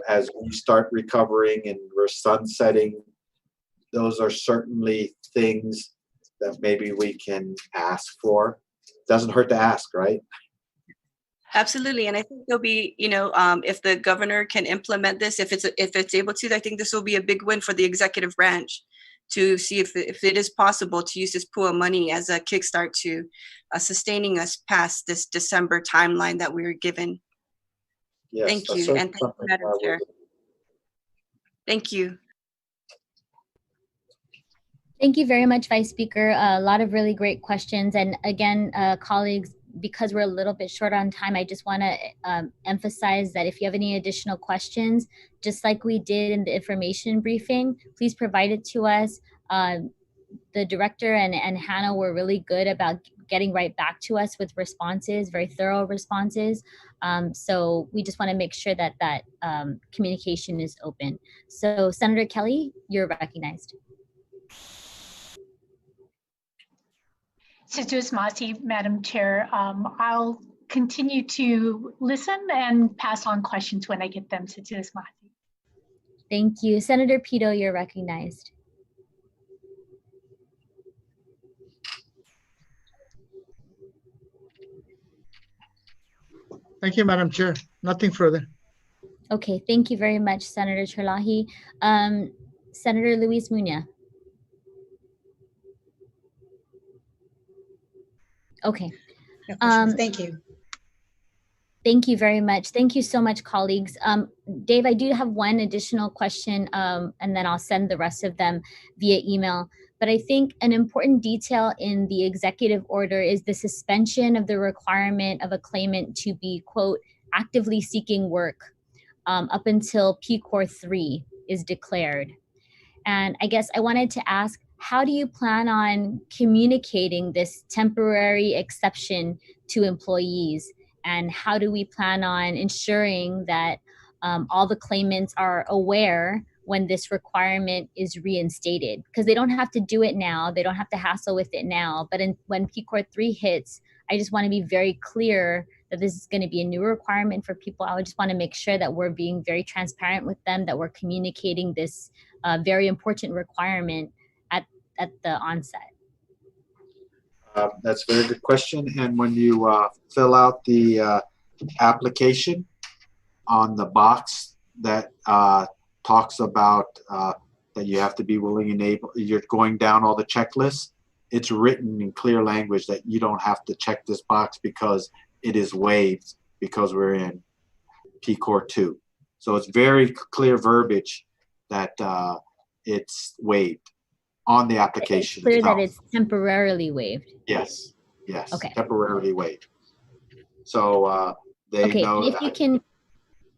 as we start recovering and we're sunsetting, those are certainly things that maybe we can ask for. Doesn't hurt to ask, right? Absolutely, and I think there'll be, if the governor can implement this, if it's able to, I think this will be a big win for the executive branch to see if it is possible to use this PUA money as a kickstart to sustaining us past this December timeline that we were given. Yes, thank you, and thank you, Madam Chair. Thank you. Thank you very much, Vice Speaker. A lot of really great questions. And again, colleagues, because we're a little bit short on time, I just want to emphasize that if you have any additional questions, just like we did in the information briefing, please provide it to us. The director and Hannah were really good about getting right back to us with responses, very thorough responses. So we just want to make sure that that communication is open. So Senator Kelly, you're recognized. Situs Masi, Madam Chair, I'll continue to listen and pass on questions when I get them, Situs Masi. Thank you. Senator Pito, you're recognized. Thank you, Madam Chair. Nothing further. Okay, thank you very much, Senator Terlahi. Senator Luis Muña. Okay. Thank you. Thank you very much. Thank you so much, colleagues. Dave, I do have one additional question, and then I'll send the rest of them via email. But I think an important detail in the executive order is the suspension of the requirement of a claimant to be, quote, actively seeking work up until PCOR 3 is declared. And I guess I wanted to ask, how do you plan on communicating this temporary exception to employees? And how do we plan on ensuring that all the claimants are aware when this requirement is reinstated? Because they don't have to do it now. They don't have to hassle with it now. But when PCOR 3 hits, I just want to be very clear that this is going to be a new requirement for people. I just want to make sure that we're being very transparent with them, that we're communicating this very important requirement at the onset. That's a very good question. And when you fill out the application, on the box that talks about that you have to be willing and able, you're going down all the checklists, it's written in clear language that you don't have to check this box because it is waived because we're in PCOR 2. So it's very clear verbiage that it's waived on the application. It's clear itself. That it's temporarily waived. Yes, yes, okay. Temporarily waived. So they okay. know. And if you can,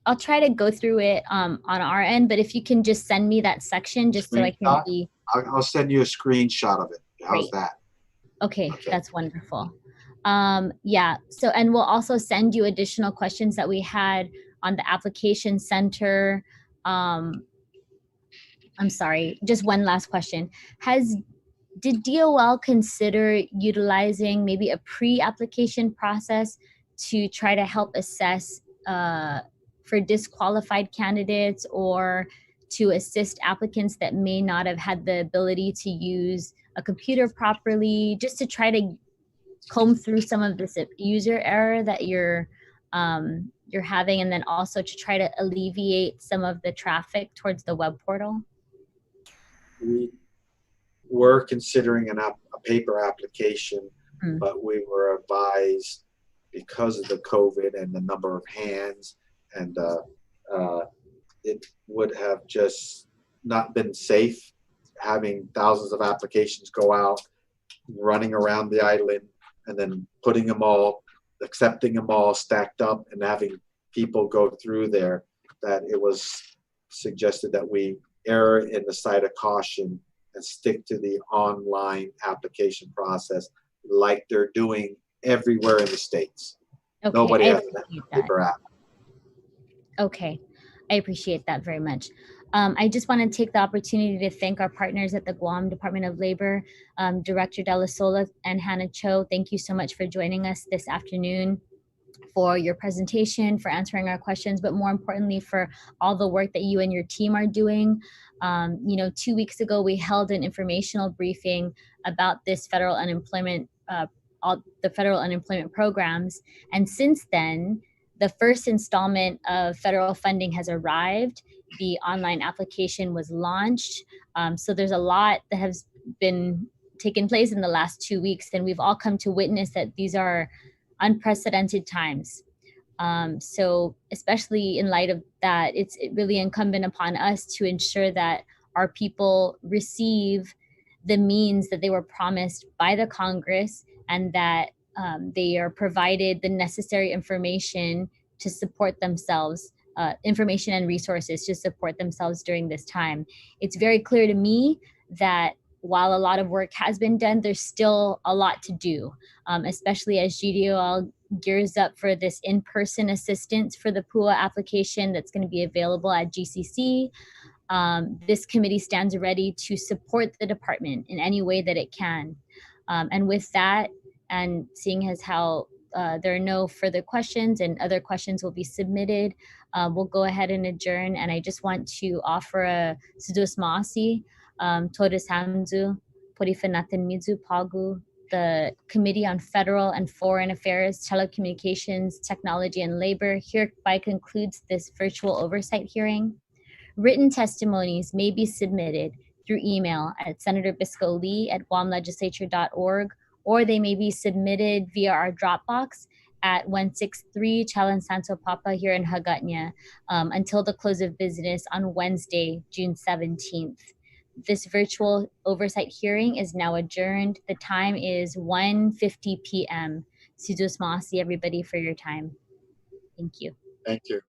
I'll try to go through it on our end, but if you can just send me that section just so I can see. I'll send you a screenshot of it. How's that? Okay, that's wonderful. Yeah, so, and we'll also send you additional questions that we had on the application center. I'm sorry, just one last question. Did DOL consider utilizing maybe a pre-application process to try to help assess for disqualified candidates or to assist applicants that may not have had the ability to use a computer properly, just to try to comb through some of this user error that you're having, and then also to try to alleviate some of the traffic towards the web portal? We were considering a paper application, but we were advised because of the COVID and the number of hands, and it would have just not been safe having thousands of applications go out, running around the island, and then putting them all, accepting them all stacked up and having people go through there. That it was suggested that we err in the side of caution and stick to the online application process like they're doing everywhere in the States. Okay, nobody has a paper app. Okay, I appreciate that very much. I just want to take the opportunity to thank our partners at the Guam Department of Labor, Director Della Sola and Hannah Cho. Thank you so much for joining us this afternoon, for your presentation, for answering our questions, but more importantly, for all the work that you and your team are doing. 2 weeks ago, we held an informational briefing about this federal unemployment, all the federal unemployment programs. And since then, the first installment of federal funding has arrived. The online application was launched. So there's a lot that has been taken place in the last 2 weeks, and we've all come to witness that these are unprecedented times. So especially in light of that, it's really incumbent upon us to ensure that our people receive the means that they were promised by the Congress, and that they are provided the necessary information to support themselves, information and resources to support themselves during this time. It's very clear to me that while a lot of work has been done, there's still a lot to do, especially as GDOL gears up for this in-person assistance for the PUA application that's going to be available at GCC. This committee stands ready to support the department in any way that it can. And with that, and seeing as how there are no further questions and other questions will be submitted, we'll go ahead and adjourn. And I just want to offer a Sudus Maasi, Todes Hamzu, Porifanatin Mizu Pagu, the Committee on Federal and Foreign Affairs, Telecommunications, Technology, and Labor hereby concludes this virtual oversight hearing. Written testimonies may be submitted through email at Senator Biscoe Lee at guamlegislature.org, or they may be submitted via our Dropbox at 163 Chalan Santo Papa here in Hagåtña until the close of business on Wednesday, June 17th. This virtual oversight hearing is now adjourned. The time is 1:50 p.m. Sudus Maasi, everybody, for your time. Thank you. Thank you.